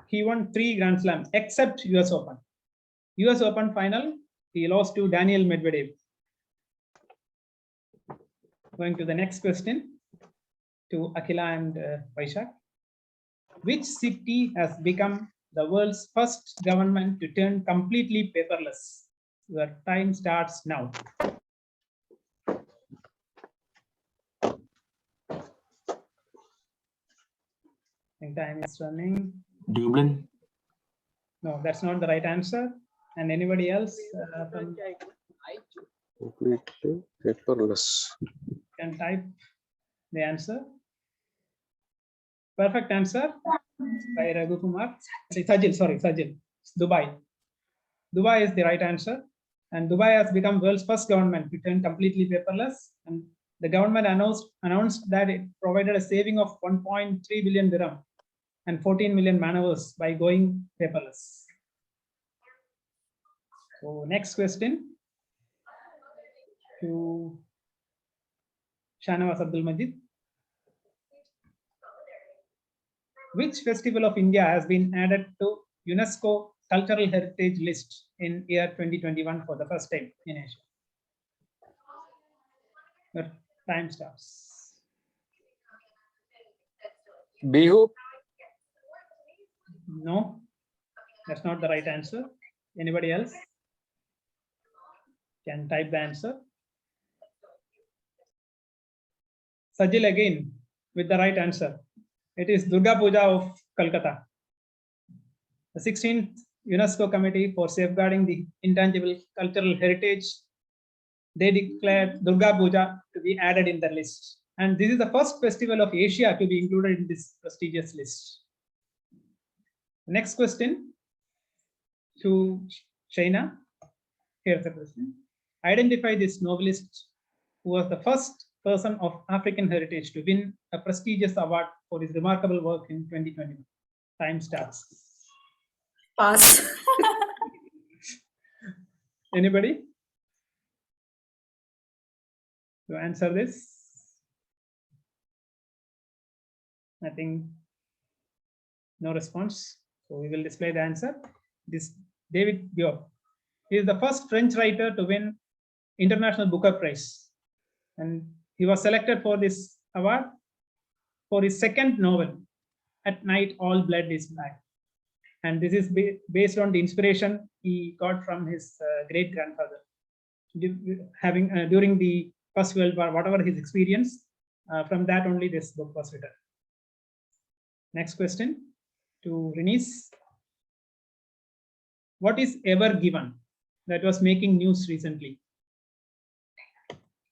S3: He won 3 Grand Slams except US Open. US Open final, he lost to Daniel Medvedev. Going to the next question to Akhila and Vaishak. Which city has become the world's first government to turn completely paperless? Your time starts now. Time is running.
S13: Dublin.
S3: No, that's not the right answer. And anybody else
S10: Completely paperless.
S3: can type the answer. Perfect answer by Raghu Kumar. Sajil, sorry, Sajil. Dubai. Dubai is the right answer. And Dubai has become world's first government to turn completely paperless. And the government announced that it provided a saving of 1.3 billion dirham and 14 million man hours by going paperless. So next question to Shanawaz Abdul Majid. Which festival of India has been added to UNESCO cultural heritage list in year 2021 for the first time in Asia? Your time starts.
S12: Bihu?
S3: No, that's not the right answer. Anybody else can type the answer? Sajil again with the right answer. It is Durga Puja of Calcutta. The 16th UNESCO Committee for Safeguarding the Intangible Cultural Heritage, they declared Durga Puja to be added in the list. And this is the first festival of Asia to be included in this prestigious list. Next question to China. Here's the question. Identify this novelist who was the first person of African heritage to win a prestigious award for his remarkable work in 2021. Time starts.
S14: Pass.
S3: Anybody to answer this? I think no response. So we will display the answer. This David Diop. He is the first French writer to win International Booker Prize. And he was selected for this award for his second novel, At Night All Blood is Black. And this is based on the inspiration he got from his great grandfather. Having during the First World War, whatever his experience, from that only this book was written. Next question to Renice. What is Ever Given that was making news recently?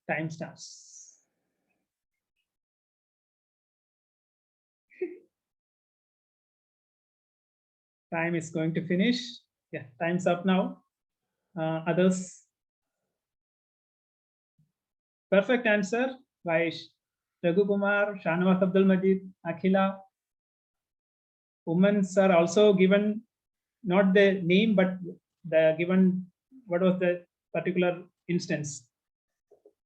S3: Time starts. Time is going to finish. Yeah, time's up now. Others? Perfect answer by Raghu Kumar, Shanawaz Abdul Majid, Akhila. Women are also given not the name, but the given what was the particular instance.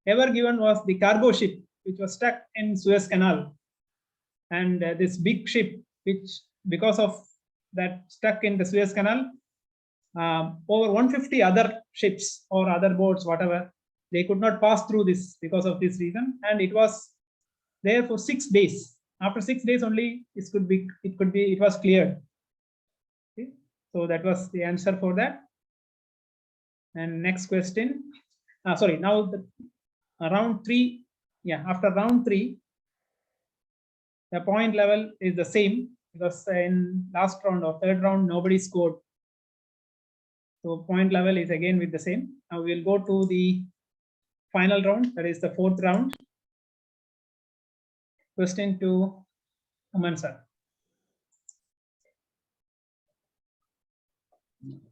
S3: Ever Given was the cargo ship which was stuck in Suez Canal, and this big ship, which because of that stuck in the Suez Canal, over 150 other ships or other boats, whatever, they could not pass through this because of this reason, and it was there for 6 days. After 6 days only, it was cleared. Okay? So that was the answer for that. And next question. Sorry, now the round 3. Yeah, after round 3, the point level is the same because in last round or third round nobody scored. So point level is again with the same. Now we'll go to the final round, that is the 4th round. Question to Aman sir.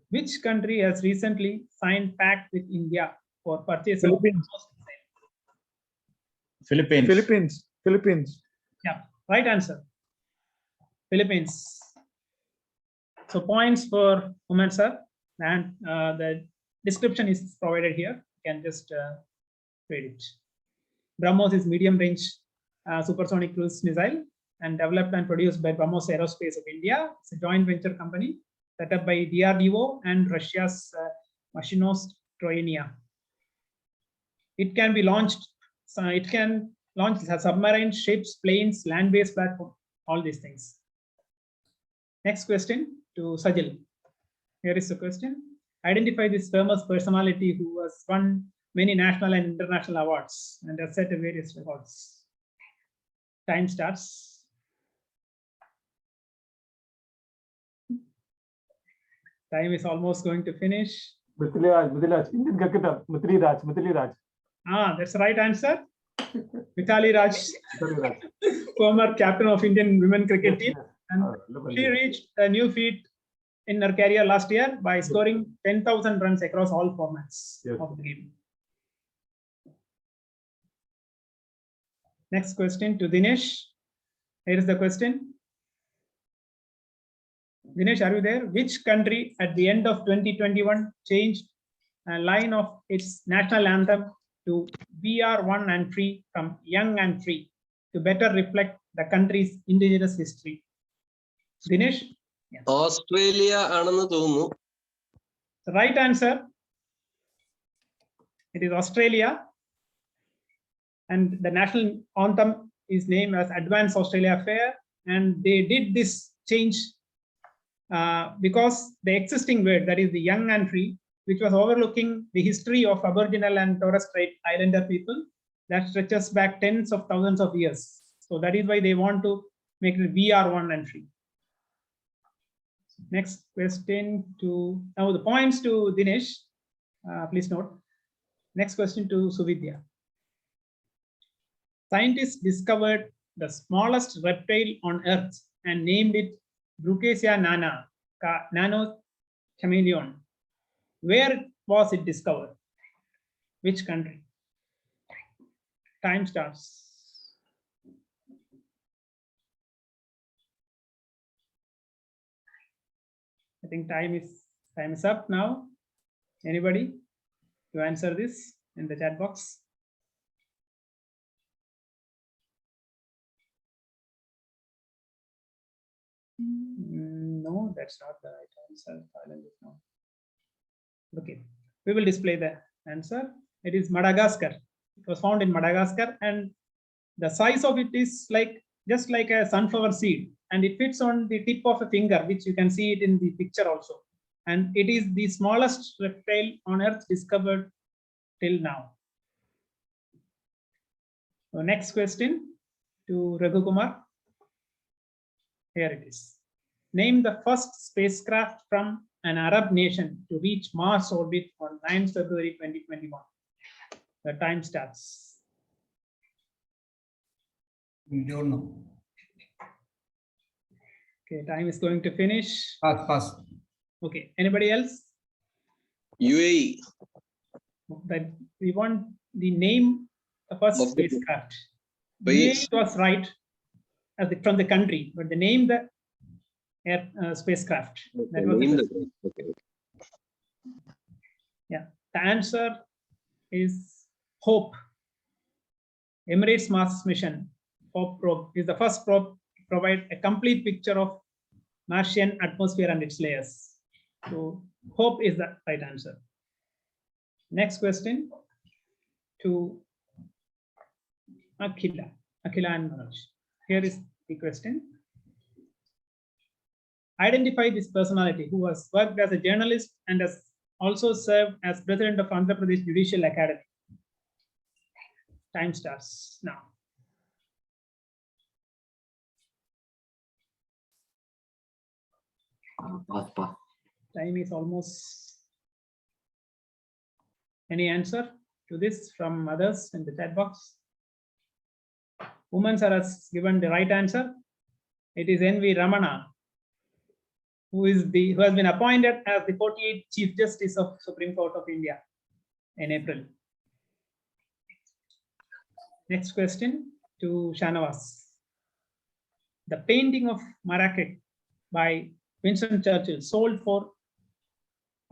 S3: Which country has recently signed pact with India for purchase of
S6: Philippines.
S9: Philippines. Philippines.
S3: Yeah, right answer. Philippines. So points for Aman sir, and the description is provided here. You can just read it. BrahMos is medium-range supersonic cruise missile and developed and produced by BrahMos Aerospace of India. It's a joint venture company set up by DRDO and Russia's Mashinostroyenia. It can be launched. So it can launch submarines, ships, planes, land-based platform, all these things. Next question to Sajil. Here is the question. Identify this famous personality who has won many national and international awards and has set various records. Time starts. Time is almost going to finish.
S9: Mithili Indian cricketer, Mithili Raj.
S3: That's the right answer. Mithali Raj, former captain of Indian women cricket team. And she reached a new feat in her career last year by scoring 10,000 runs across all formats of the game. Next question to Dinesh. Here is the question. Dinesh, are you there? Which country at the end of 2021 changed a line of its national anthem to "We are one and free" from "Young and Free" to better reflect the country's indigenous history? Dinesh?
S10: Australia ആണെന്ന് തോന്നുന്നു.
S3: The right answer. It is Australia. And the national anthem is named as Advance Australia Fair. And they did this change because the existing word, that is the young and free, which was overlooking the history of Aboriginal and Torres Strait Islander people that stretches back tens of thousands of years. So that is why they want to make it VR1 and free. Next question to, now the points to Dinesh, please note. Next question to Suvidya. Scientists discovered the smallest reptile on Earth and named it Brucasia nano chameleon. Where was it discovered? Which country? Time starts. I think time is up now. Anybody to answer this in the chat box? No, that's not the right answer. Okay, we will display the answer. It is Madagascar. It was found in Madagascar, and the size of it is just like a sunflower seed, and it fits on the tip of a finger, which you can see it in the picture also. And it is the smallest reptile on Earth discovered till now. So next question to Raghu Kumar. Here it is. Name the first spacecraft from an Arab nation to reach Mars orbit on 9th February 2021. The time starts.
S15: We don't know.
S3: Okay, time is going to finish.
S15: Pass.
S3: Okay, anybody else?
S10: UAE.
S3: That we want the name of first spacecraft. UAE was right as from the country, but the name the spacecraft. That was
S10: Okay.
S3: Yeah, the answer is HOPE. Emirates Mars mission HOPE probe is the first probe to provide a complete picture of Martian atmosphere and its layers. So HOPE is the right answer. Next question to Akhila and Manoj. Here is the question. Identify this personality who has worked as a journalist and has also served as president of Andhra Pradesh Judicial Academy. Time starts now.
S13: Pass.
S3: Time is almost. Any answer to this from others in the chat box? Women has given the right answer. It is N.V. Ramana, who has been appointed as the 48th Chief Justice of Supreme Court of India in April. Next question to Shanavas. The painting of Marrakech by Winston Churchill sold for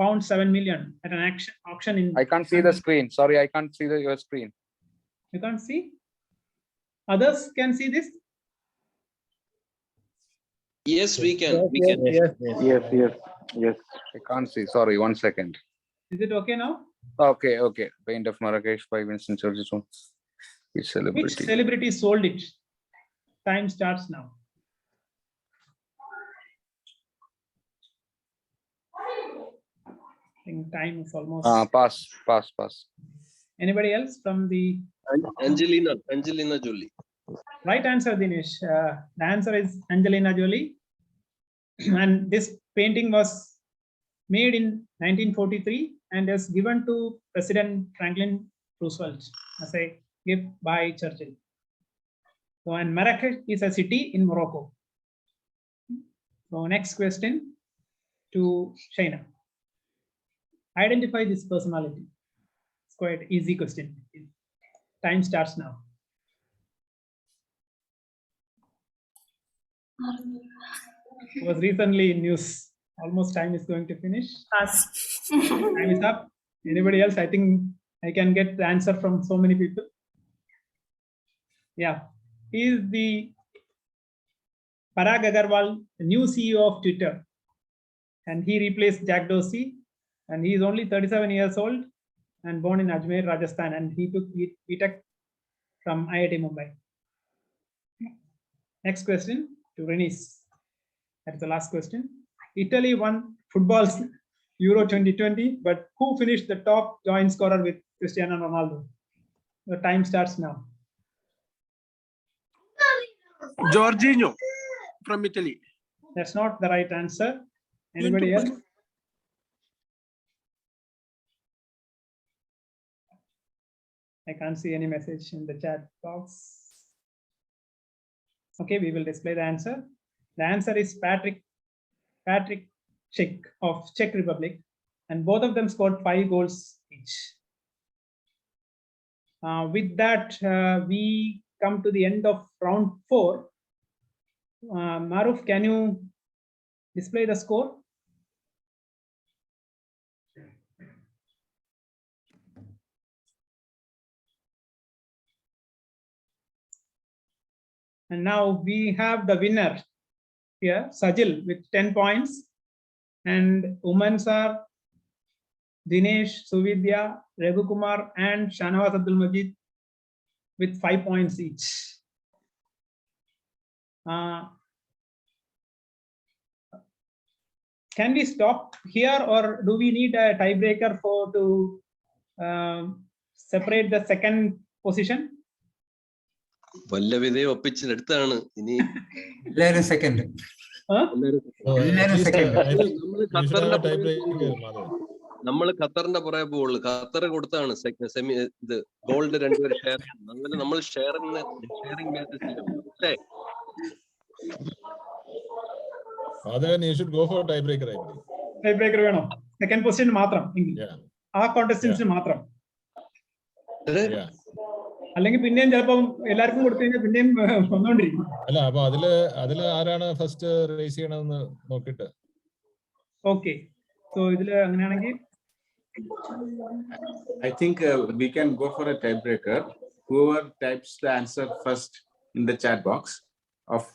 S3: £7 million at an auction in.
S12: I can't see the screen. Sorry, I can't see your screen.
S3: You can't see? Others can see this?
S10: Yes, we can.
S7: Yes.
S12: I can't see. Sorry, 1 second.
S3: Is it okay now?
S12: Okay. Paint of Marrakesh by Winston Churchill. Which celebrity?
S3: Which celebrity sold it? Time starts now. I think time is almost.
S12: Pass.
S3: Anybody else from the?
S10: Angelina Jolie.
S3: Right answer, Dinesh. The answer is Angelina Jolie. And this painting was made in 1943 and was given to President Franklin Roosevelt as a gift by Churchill. So, and Marrakech is a city in Morocco. So next question to Shaina. Identify this personality. It's quite easy question. Time starts now. It was recently in news. Almost time is going to finish.
S14: Pass.
S3: Time is up. Anybody else? I think I can get the answer from so many people. Yeah. He is the Parag Agarwal, the new CEO of Twitter, and he replaced Jack Dorsey, and he is only 37 years old and born in Ajmer, Rajasthan, and he took Cetaaq from IIT Mumbai. Next question to Renis. That's the last question. Italy won football's Euro 2020, but who finished the top joint scorer with Cristiano Ronaldo? The time starts now.
S8: Jorginho from Italy.
S3: That's not the right answer. Anybody else? I can't see any message in the chat box. Okay, we will display the answer. The answer is Patrick Cech of Czech Republic, and both of them scored 5 goals each. With that, we come to the end of round 4. Maruf, can you display the score? And now we have the winner here, Sajil, with 10 points, and women's are Dinesh, Suvidya, Raghu Kumar, and Shanawaz Abdul Majid with 5 points each. Can we stop here, or do we need a tiebreaker to separate the second position?
S15: second.
S10: നമ്മൾ ഖത്തറിന്റെ പുറകെ പോവുള്ളൂ. Qatar കൊടുത്താണ് semi ഇത് gold രണ്ടുപേരും share ചെയ്യുന്നത്. അങ്ങനെ നമ്മൾ sharing ബേസിസിലാണ്.
S1: You should go for tiebreaker, I believe.
S3: Tiebreaker വേണോ? Second position മാത്രം. ആ contestants മാത്രം. അല്ലെങ്കിൽ പിന്നെയും ചിലപ്പം എല്ലാവർക്കും കൊടുത്തു കഴിഞ്ഞാൽ പിന്നെയും വന്നോണ്ടിരിക്കും.
S1: അല്ല, അപ്പൊ അതില് ആരാണ് ഫസ്റ്റ് റേസ് ചെയ്യണമെന്ന് നോക്കിട്ട്.
S3: Okay, so ഇതില് അങ്ങനെയാണെങ്കിൽ
S2: I think we can go for a tiebreaker. Whoever types the answer first in the chat box of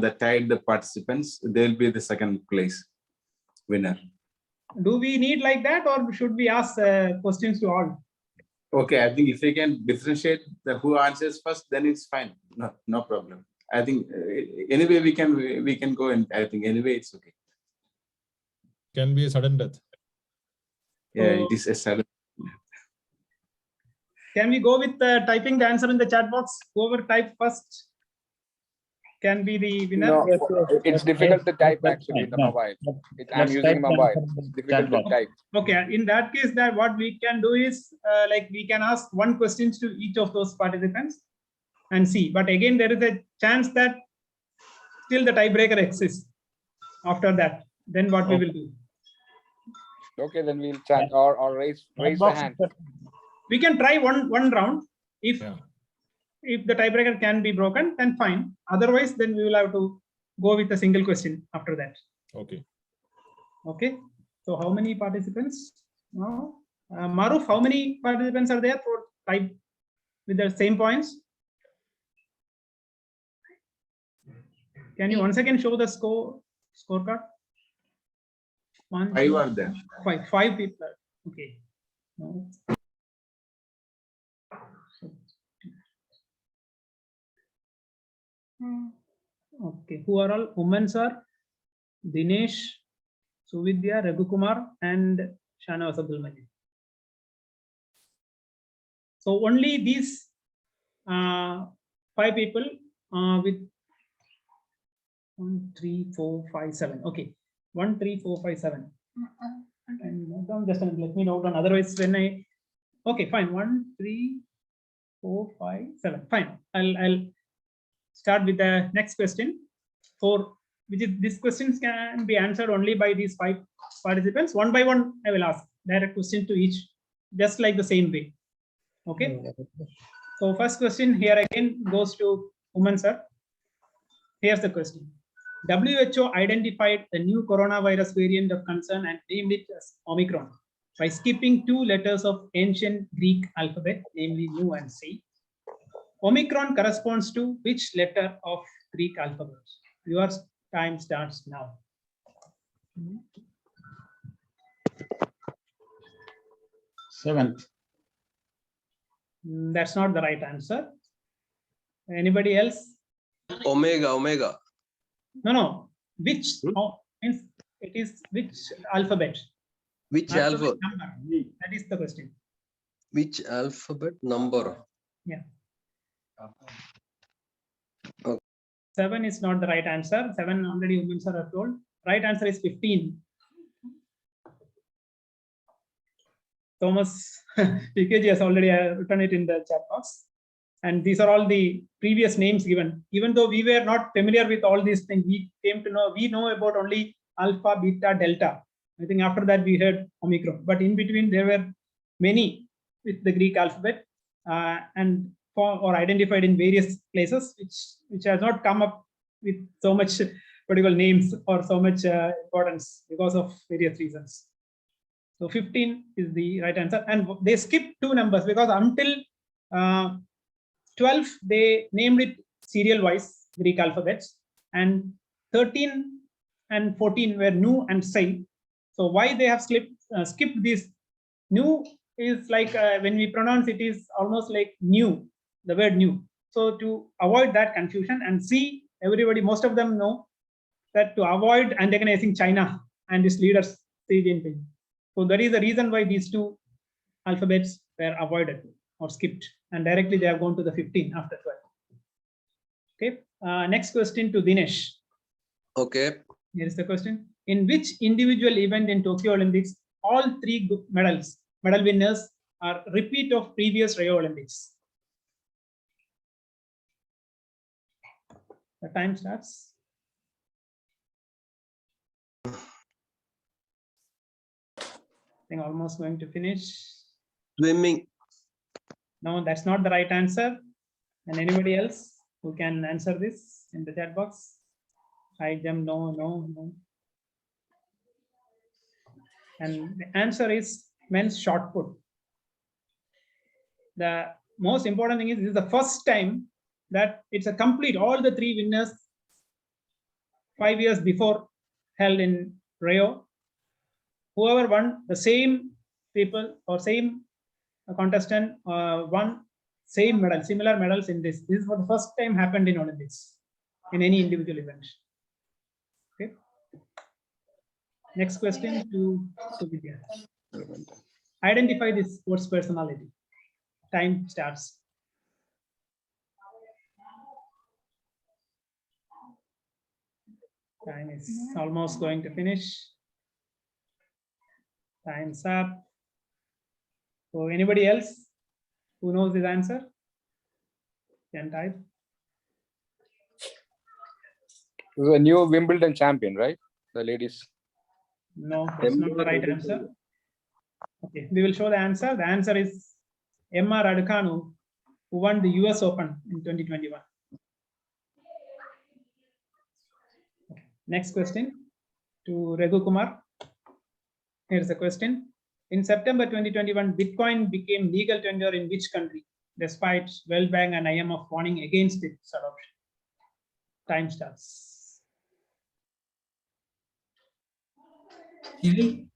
S2: the tied participants, they'll be the second place winner.
S3: Do we need like that, or should we ask questions to all?
S2: Okay, I think if we can differentiate who answers first, then it's fine. No problem. I think anyway we can go, and I think anyway it's okay.
S1: Can be a sudden death.
S2: Yeah, it is a sudden.
S3: Can we go with typing the answer in the chat box? Whoever type first can be the winner.
S12: No, it's difficult to type actually in the mobile. I'm using mobile. It's difficult to type.
S3: Okay, in that case, that what we can do is like we can ask one question to each of those participants and see. But again, there is a chance that still the tiebreaker exists after that. Then what we will do?
S12: Okay, then we'll chat or raise the hand.
S3: We can try one round. If the tiebreaker can be broken, then fine. Otherwise, then we will have to go with a single question after that.
S1: Okay.
S3: Okay. So how many participants now? Maruf, how many participants are there for type with the same points? Can you once again show the scorecard?
S2: 5 are there.
S3: 5 people. Okay. Okay, who are all? Women are Dinesh, Suvidya, Raghu Kumar, and Shanawaz Abdul Majid. So only these 5 people with 1, 3, 4, 5, 7. Okay, 1, 3, 4, 5, 7. And note down, just let me note down. Otherwise, when I okay, fine. 1, 3, 4, 5, 7. Fine. I'll start with the next question. Which is these questions can be answered only by these 5 participants. One by one, I will ask direct question to each, just like the same way. Okay. So first question here again goes to Women, sir. Here's the question. WHO identified a new coronavirus variant of concern and named it as Omicron by skipping 2 letters of ancient Greek alphabet, namely mu and C. Omicron corresponds to which letter of Greek alphabet? Your time starts now.
S6: Seventh.
S3: That's not the right answer. Anybody else?
S10: Omega.
S3: No. Which means it is which alphabet?
S10: Which alphabet?
S3: Number. That is the question.
S10: Which alphabet number?
S3: Yeah.
S10: Okay.
S3: 7 is not the right answer. 7 already women sir have told. Right answer is 15. Thomas PKG has already written it in the chat box. And these are all the previous names given. Even though we were not familiar with all these things, we came to know, we know about only alpha, beta, delta. I think after that we heard Omicron. But in between there were many with the Greek alphabet and or identified in various places, which has not come up with so much particular names or so much importance because of various reasons. So 15 is the right answer. And they skipped 2 numbers because until 12, they named it serial wise, Greek alphabets, and 13 and 14 were Nu and Sei. So why they have skipped this? Nu is like when we pronounce it is almost like new, the word new. So to avoid that confusion, and see, everybody, most of them know that to avoid antagonizing China and its leaders, Xi Jinping. So that is the reason why these 2 alphabets were avoided or skipped, and directly they have gone to the 15 after 12. Okay. Next question to Dinesh.
S10: Okay.
S3: Here is the question. In which individual event in Tokyo Olympics, all 3 medal winners are repeat of previous Rio Olympics? The time starts. I think almost going to finish.
S10: Swimming.
S3: No, that's not the right answer. And anybody else who can answer this in the chat box? High jump, no. And the answer is men's shot put. The most important thing is this is the first time that it's a complete, all the 3 winners 5 years before held in Rio. Whoever won, the same people or same contestant won same medal, similar medals in this. This is for the first time happened in Olympics, in any individual event. Okay. Next question to Sudhya. Identify this sports personality. Time starts. Time is almost going to finish. Time's up. So anybody else who knows this answer can type.
S12: This is a new Wimbledon champion, right? The ladies.
S3: No, that's not the right answer. Okay, we will show the answer. The answer is Emma Raducanu, who won the US Open in 2021. Okay. Next question to Raghu Kumar. Here's the question. In September 2021, Bitcoin became legal tender in which country, despite World Bank and IMF warning against its adoption? Time starts.
S15: Chile?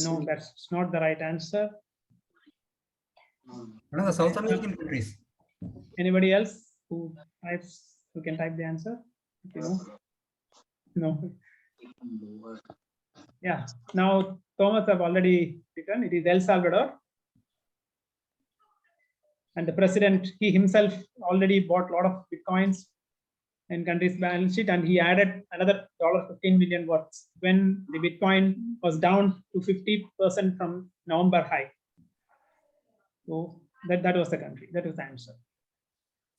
S3: No, that's not the right answer.
S15: One of the South American countries.
S3: Anybody else who can type the answer? Okay, no. Yeah. Now Thomas have already written. It is El Salvador, and the president, he himself already bought a lot of bitcoins in country's balance sheet, and he added another $15 million worth when the Bitcoin was down to 50% from November high. So that was the country. That was the answer.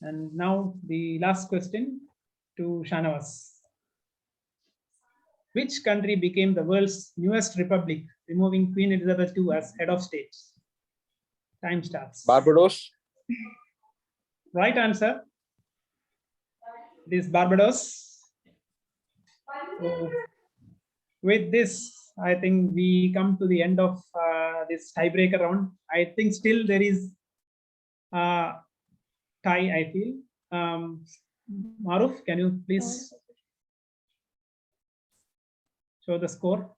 S3: And now the last question to Shanavas. Which country became the world's newest republic, removing Queen Elizabeth II as head of state? Time starts.
S12: Barbados.
S3: Right answer. It is Barbados. So with this, I think we come to the end of this tiebreaker round. I think still there is tie, I feel. Maruf, can you please show the score?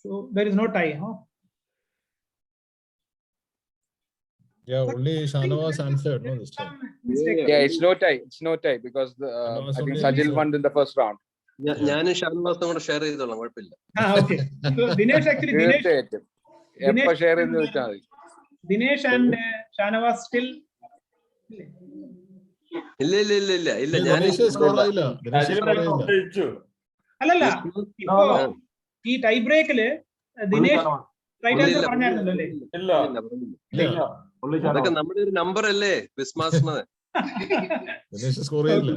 S3: So there is no tie, huh?
S1: Yeah, only Shanawaz answered, no, this time.
S12: Yeah, it's no tie. It's no tie because
S1: Shanawaz
S12: I think
S1: only
S12: Sajil
S1: answered.
S12: won in the first round.
S10: ഞാനും ഷാനവാസും കൂടെ share ചെയ്തോളാം, കുഴപ്പമില്ല.
S3: Okay. So Dinesh actually,
S12: തീർച്ചയായിട്ടും എപ്പോ share ചെയ്ത് വെച്ചാൽ മതി.
S3: Dinesh and Shanawaz still.
S10: ഇല്ല ഇല്ല ഇല്ല ഇല്ല ഇല്ല ഞാൻ
S1: ദിനേശ് സ്കോർ ആയില്ല. ദിനേശ് സ്കോർ ആയില്ല.
S3: അല്ലല്ല, ഇപ്പോ ഈ ടൈ ബ്രേക്കില് ദിനേശ് റൈറ്റ് ആൻസർ പറഞ്ഞായിരുന്നല്ലോ അല്ലേ?
S10: അതൊക്കെ നമ്മുടെ ഒരു നമ്പർ അല്ലേ ക്വിസ് മാസ്റ്റർ.
S1: ദിനേശ് സ്കോർ ചെയ്തില്ല.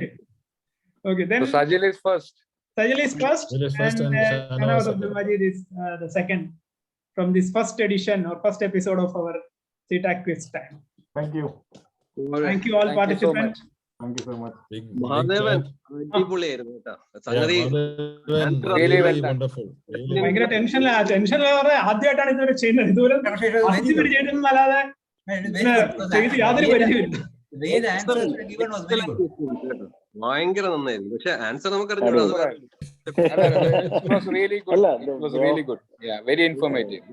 S3: Okay, then
S12: Sajil is first.
S3: Sajil is first, and Shanawaz Abdul Majid is the second from this first edition or first episode of our Cetaaq quiz time.
S9: Thank you.
S3: Thank you all participants.
S9: Thank you so much.
S10: Mahadevan അടിപൊളിയായിരുന്നു കേട്ടോ സംഗതി.
S3: ഭയങ്കര ടെൻഷനിലാണ് ആദ്യമായിട്ടാണ് ഇതുവരെ ചെയ്യുന്നത്. ഇതുവരെ ചെയ്തിരുന്നല്ലാതെ ചെയ്ത് യാതൊരു പരിചയമില്ല.
S10: ഭയങ്കര നന്നായിരുന്നു. പക്ഷെ ആൻസർ നമുക്ക് അറിഞ്ഞു.
S12: It was really good. It was really good. Yeah, very informative.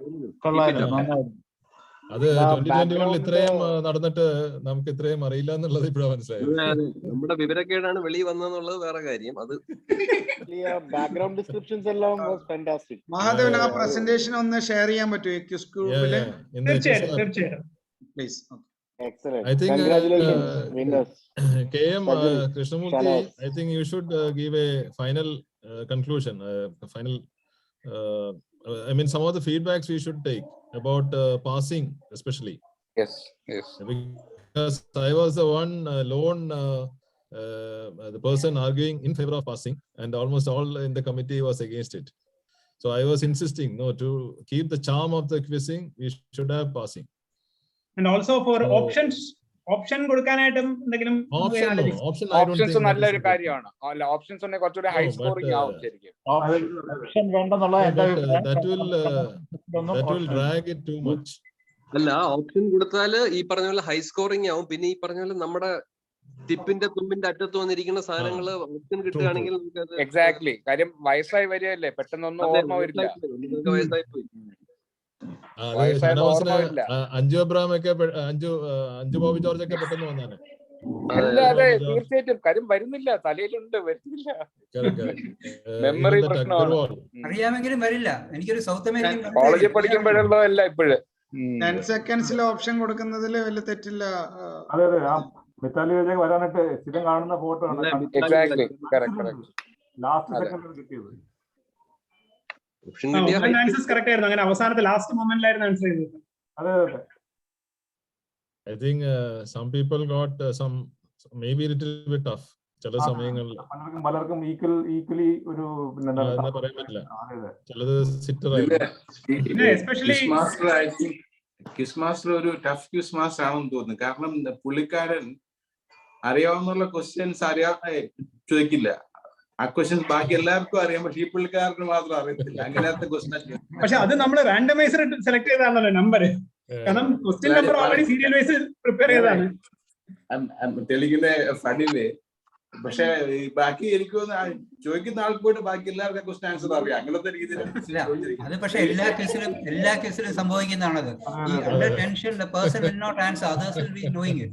S1: അത് 2021 ഇത്രയും നടന്നിട്ട് നമുക്ക് ഇത്രയും അറിയില്ല എന്നുള്ളത് ഇപ്പോഴാണ് മനസ്സിലായത്.
S10: നമ്മുടെ വിവരക്കേടാണ് വെളിയിൽ വന്നെന്നുള്ളത് വേറെ കാര്യം. അത്
S7: ബാക്ക്ഗ്രൗണ്ട് ഡിസ്ക്രിപ്ഷൻസ് എല്ലാം വാസ് ഫാന്റാസ്റ്റിക്.
S4: മഹാദേവൻ ആ പ്രസന്റേഷൻ ഒന്ന് ഷെയർ ചെയ്യാൻ പറ്റുമോ ക്വിസ് ഗ്രൂപ്പിൽ?
S3: തീർച്ചയായും.
S4: Please.
S7: Excellent.
S1: I think
S7: Congratulations, winners.
S1: KM Krishnamurthy, I think you should give a final conclusion, final. I mean, some of the feedbacks we should take about passing, especially.
S12: Yes, yes.
S1: Because I was the one lone the person arguing in favor of passing, and almost all in the committee was against it. So I was insisting, no, to keep the charm of the quizzing, we should have passing.
S3: And also for option കൊടുക്കാനായിട്ടും എന്തെങ്കിലും
S12: options നല്ലൊരു കാര്യമാണ്. അല്ല, options ഉണ്ടെങ്കിൽ കുറച്ചുകൂടി high scoring ആവും ശരിക്കും.
S6: Option വേണ്ടെന്നുള്ള എന്റെ
S1: that will drag it too much.
S10: അല്ല, ഓപ്ഷൻ കൊടുത്താല് ഈ പറഞ്ഞ പോലെ ഹൈ സ്കോറിംഗ് ആവും. പിന്നെ ഈ പറഞ്ഞ പോലെ നമ്മുടെ ടിപ്പിന്റെ തുമ്പിന്റെ അറ്റത്ത് വന്നിരിക്കുന്ന സാധനങ്ങള് ഓപ്ഷൻ കിട്ടുകയാണെങ്കിൽ
S12: എക്സാക്ട്ലി. കാര്യം വയസ്സായി വരികയല്ലേ, പെട്ടെന്നൊന്നും ഓർമ്മ വരില്ല.
S10: വയസ്സായി പോയി.
S1: അഞ്ജു അബ്രഹാം ഒക്കെ അഞ്ജു ബോബി ജോർജ് ഒക്കെ പെട്ടെന്ന് വന്നാണ്.
S12: അതെ, തീർച്ചയായിട്ടും. കാര്യം വരുന്നില്ല, തലയിലുണ്ട്, വരുന്നില്ല. മെമ്മറി പ്രശ്നമാണ്.
S15: അറിയാമെങ്കിലും വരില്ല. എനിക്കൊരു സൗത്ത് അമേരിക്കൻ
S12: കോളേജിൽ പഠിക്കുമ്പോഴുള്ളതല്ല ഇപ്പോഴ്.
S4: 10 സെക്കൻഡ്സിൽ ഓപ്ഷൻ കൊടുക്കുന്നതിൽ വലിയ തെറ്റില്ല.
S9: അതെ അതെ, ആ മിത്താലി വരാനായിട്ട് സ്ഥിരം കാണുന്ന ഫോട്ടോ ആണ്.
S12: Exactly, correct.
S9: ലാസ്റ്റ് സെക്കൻഡിൽ കിട്ടിയത്.
S3: ആൻസേഴ്സ് കറക്റ്റ് ആയിരുന്നു. അങ്ങനെ അവസാനത്തെ ലാസ്റ്റ് മൊമെന്റിലായിരുന്നു ആൻസർ ചെയ്തത്.
S9: അതെ അതെ.
S1: I think some people got some maybe little bit tough. ചില സമയങ്ങളിൽ
S9: പലർക്കും ഈക്വലി ഒരു
S1: പറയാൻ പറ്റില്ല. ചിലത് സിറ്റർ ആയിരുന്നു.
S3: എസ്പെഷ്യലി
S2: ക്വിസ് മാസ്റ്റർ ഒരു ടഫ് ക്വിസ് മാസ്റ്റർ ആണെന്ന് തോന്നുന്നു. കാരണം പുള്ളിക്കാരൻ അറിയാവുന്ന ക്വസ്റ്റ്യൻസ് ചോദിക്കില്ല. ആ ക്വസ്റ്റ്യൻസ് ബാക്കി എല്ലാവർക്കും അറിയാം, പക്ഷെ ഈ പുള്ളിക്കാരന് മാത്രം അറിയത്തില്ല. അങ്ങനത്തെ ക്വസ്റ്റ്യൻ.
S3: പക്ഷെ അത് നമ്മൾ റാൻഡമൈസർ സെലക്ട് ചെയ്താണല്ലോ നമ്പർ. കാരണം question number already serial wise prepare ചെയ്തതാണ്.
S2: തെളിക്കുന്ന ഫണ്ടില്. പക്ഷെ ബാക്കി എനിക്ക് ചോദിക്കുന്ന ആൾക്ക് പോയിട്ട് ബാക്കി എല്ലാവർക്കും ക്വസ്റ്റ്യൻ ആൻസർ അറിയാം. അങ്ങനത്തെ രീതിയിൽ
S15: അത് പക്ഷെ എല്ലാ കേസിലും സംഭവിക്കുന്നതാണത്. Under tension the person will not answer, others will be knowing it.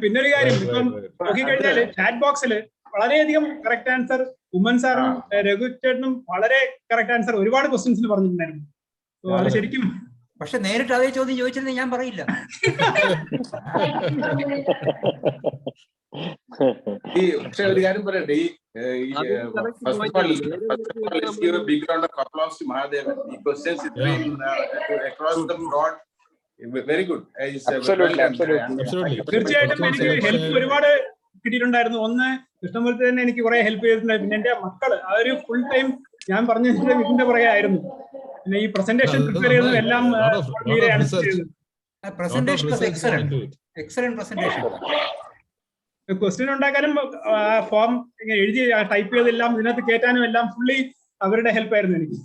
S3: പിന്നൊരു കാര്യം, ഇപ്പം നോക്കിക്കഴിഞ്ഞാല് ചാറ്റ് ബോക്സിൽ വളരെയധികം കറക്റ്റ് ആൻസർ ഉമ്മൻ സാറും രഘു ചേട്ടനും വളരെ കറക്റ്റ് ആൻസർ ഒരുപാട് ക്വസ്റ്റ്യൻസിൽ പറഞ്ഞിട്ടുണ്ടായിരുന്നു. അത് ശരിക്കും
S15: പക്ഷെ നേരിട്ട് അതേ ചോദ്യം ചോദിച്ചിരുന്നെങ്കിൽ ഞാൻ പറയില്ല.
S2: പക്ഷെ ഒരു കാര്യം പറയട്ടെ, big round of applause to Mahadevan. The questions across the board very good.
S12: Absolutely.
S3: തീർച്ചയായിട്ടും എനിക്ക് ഹെൽപ്പ് ഒരുപാട് കിട്ടിയിട്ടുണ്ടായിരുന്നു. ഒന്ന്, കൃഷ്ണമൂർത്തി തന്നെ എനിക്ക് കുറെ ഹെൽപ്പ് ചെയ്തിട്ടുണ്ടായിരുന്നു. പിന്നെ എന്റെ മക്കള് അതൊരു ഫുൾ ടൈം ഞാൻ പറഞ്ഞ ഇതിന്റെ പുറകെ ആയിരുന്നു. പിന്നെ ഈ പ്രസന്റേഷൻ പ്രിപ്പയർ ചെയ്തതും എല്ലാം ക്വസ്റ്റ്യൻ ഉണ്ടാക്കാനും ഫോം എഴുതി ടൈപ്പ് ചെയ്തെല്ലാം ഇതിനകത്ത് കയറ്റാനും എല്ലാം ഫുള്ളി അവരുടെ ഹെൽപ്പ് ആയിരുന്നു എനിക്ക്.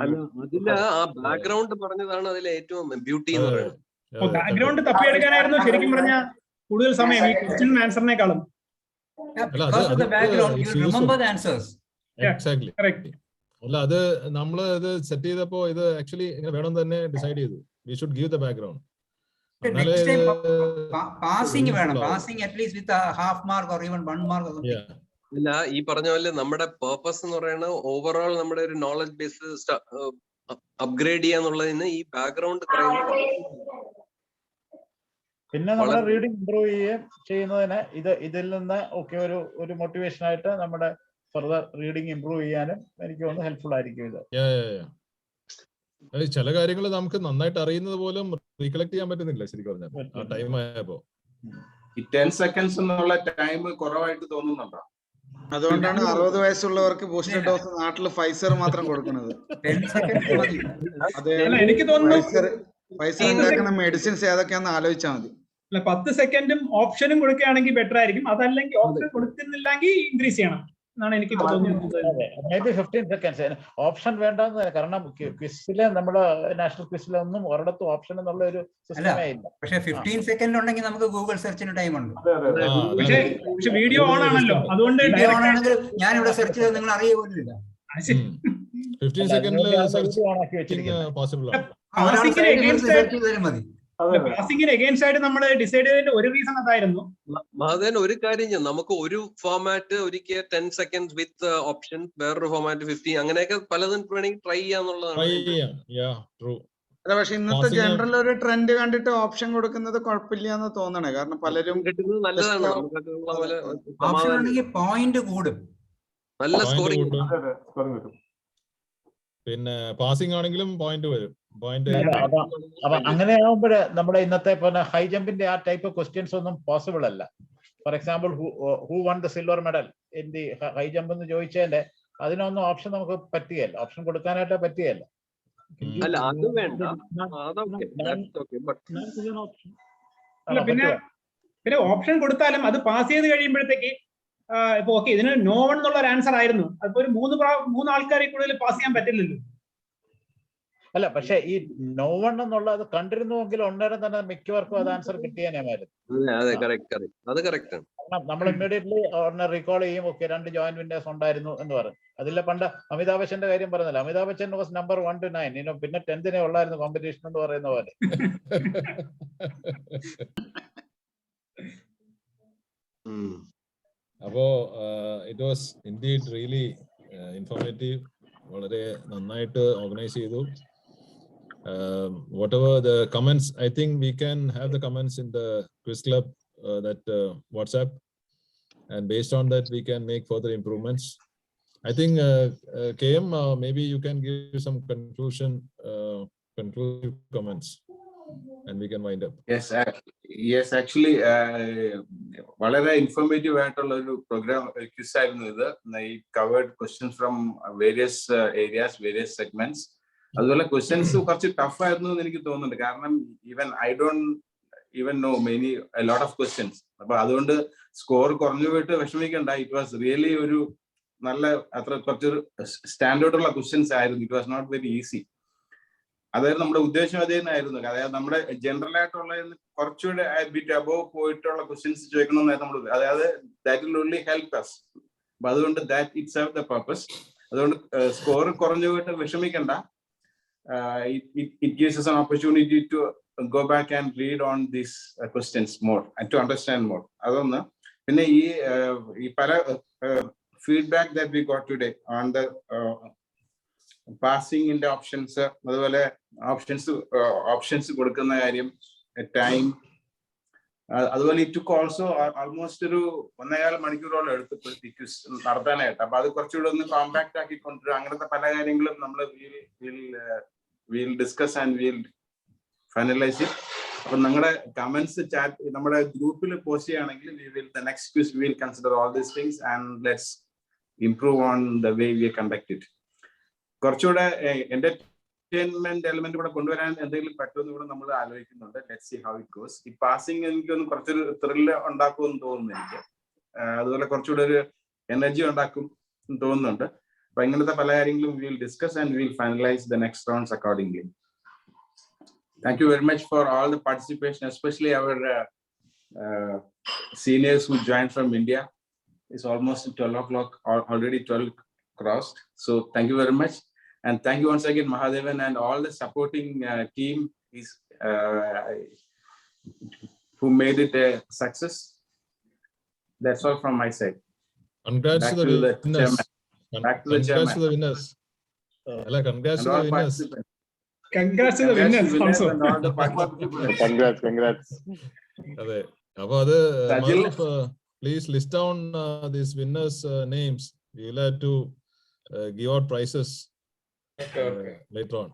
S10: അതില് ആ ബാക്ക്ഗ്രൗണ്ട് പറഞ്ഞതാണ് അതിലെ ഏറ്റവും ബ്യൂട്ടി എന്ന് പറയുന്നത്.
S3: ബാക്ക്ഗ്രൗണ്ട് തപ്പിയെടുക്കാനായിരുന്നു ശരിക്കും പറഞ്ഞ കൂടുതൽ സമയം ഈ ക്വസ്റ്റ്യൻ ആൻസറിനേക്കാളും.
S1: അല്ല അത് നമ്മൾ ഇത് സെറ്റ് ചെയ്തപ്പോ ഇത് ആക്ച്വലി ഇങ്ങനെ വേണം തന്നെ ഡിസൈഡ് ചെയ്തു. We should give the background.
S15: Next time, passing വേണം. Passing at least with a half mark or even 1 mark or something.
S10: ഇല്ല, ഈ പറഞ്ഞ പോലെ നമ്മുടെ പേർപ്പസ് എന്ന് പറയുന്നത് ഓവറോൾ നമ്മുടെ ഒരു നോളജ് ബേസ് അപ്ഗ്രേഡ് ചെയ്യാന്നുള്ളതിന് ഈ ബാക്ക്ഗ്രൗണ്ട്
S6: പിന്നെ നമ്മുടെ റീഡിംഗ് ഇംപ്രൂവ് ചെയ്യുന്നതിന് ഇതിൽ നിന്ന് ഒക്കെ ഒരു മോട്ടിവേഷൻ ആയിട്ട് നമ്മുടെ ഫർദർ റീഡിംഗ് ഇംപ്രൂവ് ചെയ്യാനും എനിക്ക് തോന്നുന്നു ഹെൽപ്ഫുൾ ആയിരിക്കും ഇത്.
S1: ചില കാര്യങ്ങൾ നമുക്ക് നന്നായിട്ട് അറിയുന്നത് പോലും റീകളക്ട് ചെയ്യാൻ പറ്റുന്നില്ല ശരിക്കും പറഞ്ഞാൽ ആ ടൈം ആയപ്പോ.
S2: ഈ 10 seconds എന്നുള്ള ടൈം കുറവായിട്ട് തോന്നുന്നുണ്ടോ?
S4: അതുകൊണ്ടാണ് 60 വയസ്സുള്ളവർക്ക് ബൂസ്റ്റർ ഡോസ് നാട്ടിൽ ഫൈസർ മാത്രം കൊടുക്കുന്നത്.
S3: എനിക്ക് തോന്നുന്നു
S4: ഫൈസർ ഉണ്ടാക്കുന്ന മെഡിസിൻസ് ഏതൊക്കെയാണെന്ന് ആലോചിച്ചാൽ മതി.
S3: 10 സെക്കൻഡും ഓപ്ഷനും കൊടുക്കുകയാണെങ്കിൽ ബെറ്റർ ആയിരിക്കും. അതല്ലെങ്കിൽ ഓപ്ഷൻ കൊടുക്കുന്നില്ലെങ്കിൽ ഇൻക്രീസ് ചെയ്യണം എന്നാണ് എനിക്ക് തോന്നുന്നത്.
S6: മേബി 15 seconds ഓപ്ഷൻ വേണ്ടെന്ന്. കാരണം ക്വിസിലെ നമ്മുടെ നാഷണൽ ക്വിസിലൊന്നും ഒരിടത്തും ഓപ്ഷൻ എന്നുള്ള ഒരു സിസ്റ്റമേ ഇല്ല.
S15: പക്ഷേ 15 സെക്കൻഡ് ഉണ്ടെങ്കിൽ നമുക്ക് ഗൂഗിൾ സെർച്ചിന് ടൈം ഉണ്ട്.
S3: പക്ഷേ വീഡിയോ ഓൺ ആണല്ലോ, അതുകൊണ്ട്
S15: ഞാൻ ഇവിടെ സെർച്ച് ചെയ്ത് നിങ്ങൾ അറിയ പോലും ഇല്ല.
S1: 15 സെക്കൻഡിൽ പോസിബിൾ ആണ്.
S3: പാസിംഗിന് എഗെയിൻസ്റ്റ് ആയിട്ട് നമ്മൾ ഡിസൈഡ് ചെയ്തതിന്റെ ഒരു റീസൺ അതായിരുന്നു.
S10: ഒരു കാര്യം, നമുക്ക് ഒരു ഫോമാറ്റ് ഒരിക്കൽ 10 seconds വിത്ത് ഓപ്ഷൻ, വേറൊരു ഫോമാറ്റ് 15, അങ്ങനെയൊക്കെ പലതും വേണമെങ്കിൽ ട്രൈ ചെയ്യാന്നുള്ളതാണ്.
S4: പക്ഷെ ഇന്നത്തെ ജനറൽ ഒരു ട്രെൻഡ് കണ്ടിട്ട് ഓപ്ഷൻ കൊടുക്കുന്നത് കുഴപ്പമില്ല എന്ന് തോന്നണേ. കാരണം പലരും
S10: നല്ലതാണ്,
S15: പോയിന്റ് കൂടും,
S10: നല്ല സ്കോറിംഗ്.
S1: പിന്നെ പാസിംഗ് ആണെങ്കിലും പോയിന്റ് വരും.
S6: അപ്പൊ അങ്ങനെയാകുമ്പോഴേ നമ്മുടെ ഇന്നത്തെ ഹൈ ജമ്പിന്റെ ആ ടൈപ്പ് ക്വസ്റ്റ്യൻസ് ഒന്നും പോസിബിൾ അല്ല. For example who one the silver medal in the high jump എന്ന് ചോദിച്ചതിന്റെ അതിനൊന്നും ഓപ്ഷൻ നമുക്ക് പറ്റുകയല്ല, ഓപ്ഷൻ കൊടുക്കാനായിട്ട് പറ്റുകയല്ല.
S3: പിന്നെ ഓപ്ഷൻ കൊടുത്താലും അത് പാസ് ചെയ്ത് കഴിയുമ്പോഴത്തേക്ക് ഇപ്പൊ ഓക്കെ ഇതിന് നോ വൺ എന്നുള്ള ഒരു ആൻസർ ആയിരുന്നു, അതിപ്പോ ഒരു 3 ആൾക്കാരെ കൂടുതൽ പാസ് ചെയ്യാൻ പറ്റില്ലല്ലോ.
S6: അല്ല, പക്ഷെ ഈ നോ വൺ എന്നുള്ളത് കണ്ടിരുന്നുവെങ്കിൽ ഉണ്ടേരം തന്നെ മിക്കവർക്കും അത് ആൻസർ കിട്ടിയേനെമായിരുന്നു. നമ്മൾ ഇമ്മീഡിയറ്റ്ലി റീകോൾ ചെയ്യും, ഓക്കെ 2 ജോയിന്റ് വിന്നേഴ്സ് ഉണ്ടായിരുന്നു എന്ന് പറഞ്ഞു. അതിലെ പണ്ട് അമിതാഭ് ബച്ചന്റെ കാര്യം പറഞ്ഞല്ലോ, Amitabh Bachchan was number 1 to 9, പിന്നെ 10th ഉള്ളായിരുന്നു കോമ്പറ്റീഷൻ എന്ന് പറയുന്ന പോലെ.
S1: അപ്പോ it was indeed really informative. വളരെ നന്നായിട്ട് ഓർഗനൈസ് ചെയ്തു. Whatever the comments, I think we can have the comments in the quiz club, that WhatsApp, and based on that we can make further improvements. I think KM, maybe you can give some conclusive comments and we can wind up.
S2: Yes, actually വളരെ informative ആയിട്ടുള്ള ഒരു programme quiz ആയിരുന്നു ഇത്. It covered questions from various areas, various segments. അതുപോലെ questions കുറച്ച് tough ആയിരുന്നു എന്ന് എനിക്ക് തോന്നുന്നുണ്ട്. കാരണം I don't even know a lot of questions. അപ്പൊ അതുകൊണ്ട് സ്കോർ കുറഞ്ഞു പോയിട്ട് വിഷമിക്കണ്ട. ഇറ്റ് വാസ് റിയലി ഒരു നല്ല കുറച്ചൊരു സ്റ്റാൻഡേർഡ് ഉള്ള ക്വസ്റ്റ്യൻസ് ആയിരുന്നു. It was not very easy. അതായത് നമ്മുടെ ഉദ്ദേശം അത് തന്നെയായിരുന്നു. അതായത് നമ്മുടെ ജനറൽ ആയിട്ടുള്ള കുറച്ചുകൂടെ ബിറ്റ് അബോവ് പോയിട്ടുള്ള ക്വസ്റ്റ്യൻസ് ചോദിക്കണമെന്നായിരുന്നു നമ്മൾ. അതായത് that will only help us. അപ്പൊ അതുകൊണ്ട് that it serve the purpose. അതുകൊണ്ട് സ്കോർ കുറഞ്ഞു പോയിട്ട് വിഷമിക്കണ്ട. It gives us an opportunity to go back and read on these questions more and to understand more. Adonna pinne ee pala feedback that we got today on the passing in the options, aduvale options kodukkunna karyam, time, അതുപോലെ it took also almost ഒരു 1.5 മണിക്കൂറോളം എടുത്ത് quiz നടത്താനായിട്ട്. അപ്പൊ അത് കുറച്ചുകൂടെ ഒന്ന് compact ആക്കി കൊണ്ടുവരിക. അങ്ങനത്തെ പല കാര്യങ്ങളും നമ്മൾ we'll discuss and we'll finalize it. അപ്പൊ നിങ്ങളുടെ കമന്റ്സ് ചാറ്റ് നമ്മുടെ ഗ്രൂപ്പിൽ പോസ്റ്റ് ചെയ്യുകയാണെങ്കിൽ the next quiz we will consider all these things and let's improve on the way we conduct it. കുറച്ചുകൂടെ എന്റർടൈൻമെന്റ് എലമെന്റ് കൂടെ കൊണ്ടുവരാൻ എന്തെങ്കിലും പറ്റുമെന്ന് കൂടെ നമ്മൾ ആലോചിക്കുന്നുണ്ട്. Let's see how it goes. ഈ പാസിംഗ് എനിക്കൊന്ന് കുറച്ചൊരു ത്രില്ല് ഉണ്ടാക്കുമെന്ന് തോന്നുന്നു എനിക്ക്. അതുപോലെ കുറച്ചുകൂടെ ഒരു എനർജി ഉണ്ടാക്കും എന്ന് തോന്നുന്നുണ്ട്. അപ്പൊ ഇങ്ങനത്തെ പല കാര്യങ്ങളും we will discuss and we will finalize the next rounds accordingly. Thank you very much for all the participation, especially our seniors who joined from India. It's almost 12 o'clock, already 12 crossed. So thank you very much. And thank you once again, Mahadevan, and all the supporting team who made it a success. That's all from my side.
S1: Congrats
S2: Back
S1: to the winners.
S2: chairman. Back to the
S1: Congrats to
S2: chairman.
S1: the winners. Congrats
S2: And
S1: to
S2: all
S1: the winners.
S2: participants.
S3: Congrats to the winners also.
S2: And all the participants.
S7: Congrats.
S1: അതെ അപ്പൊ അത്
S2: Sajil.
S1: please list down these winners names. We will have to give out prizes later on.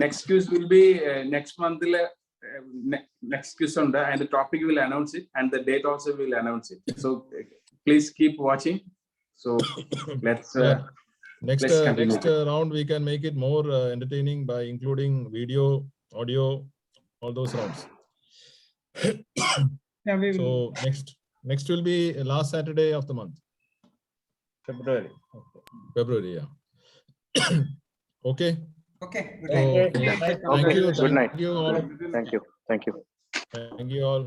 S2: Next quiz will be next month. Next quiz on and the topic will announce it, and the date also will announce it. So please keep watching. So let's
S1: next round we can make it more entertaining by including video, audio, all those rounds.
S3: Yeah, we
S1: So
S3: will.
S1: next will be last Saturday of the month.
S6: February.
S1: February, yeah. Okay.
S15: Okay.
S1: So, thank you.
S7: Good night.
S1: Thank you all.
S7: Thank you.
S1: Thank you all.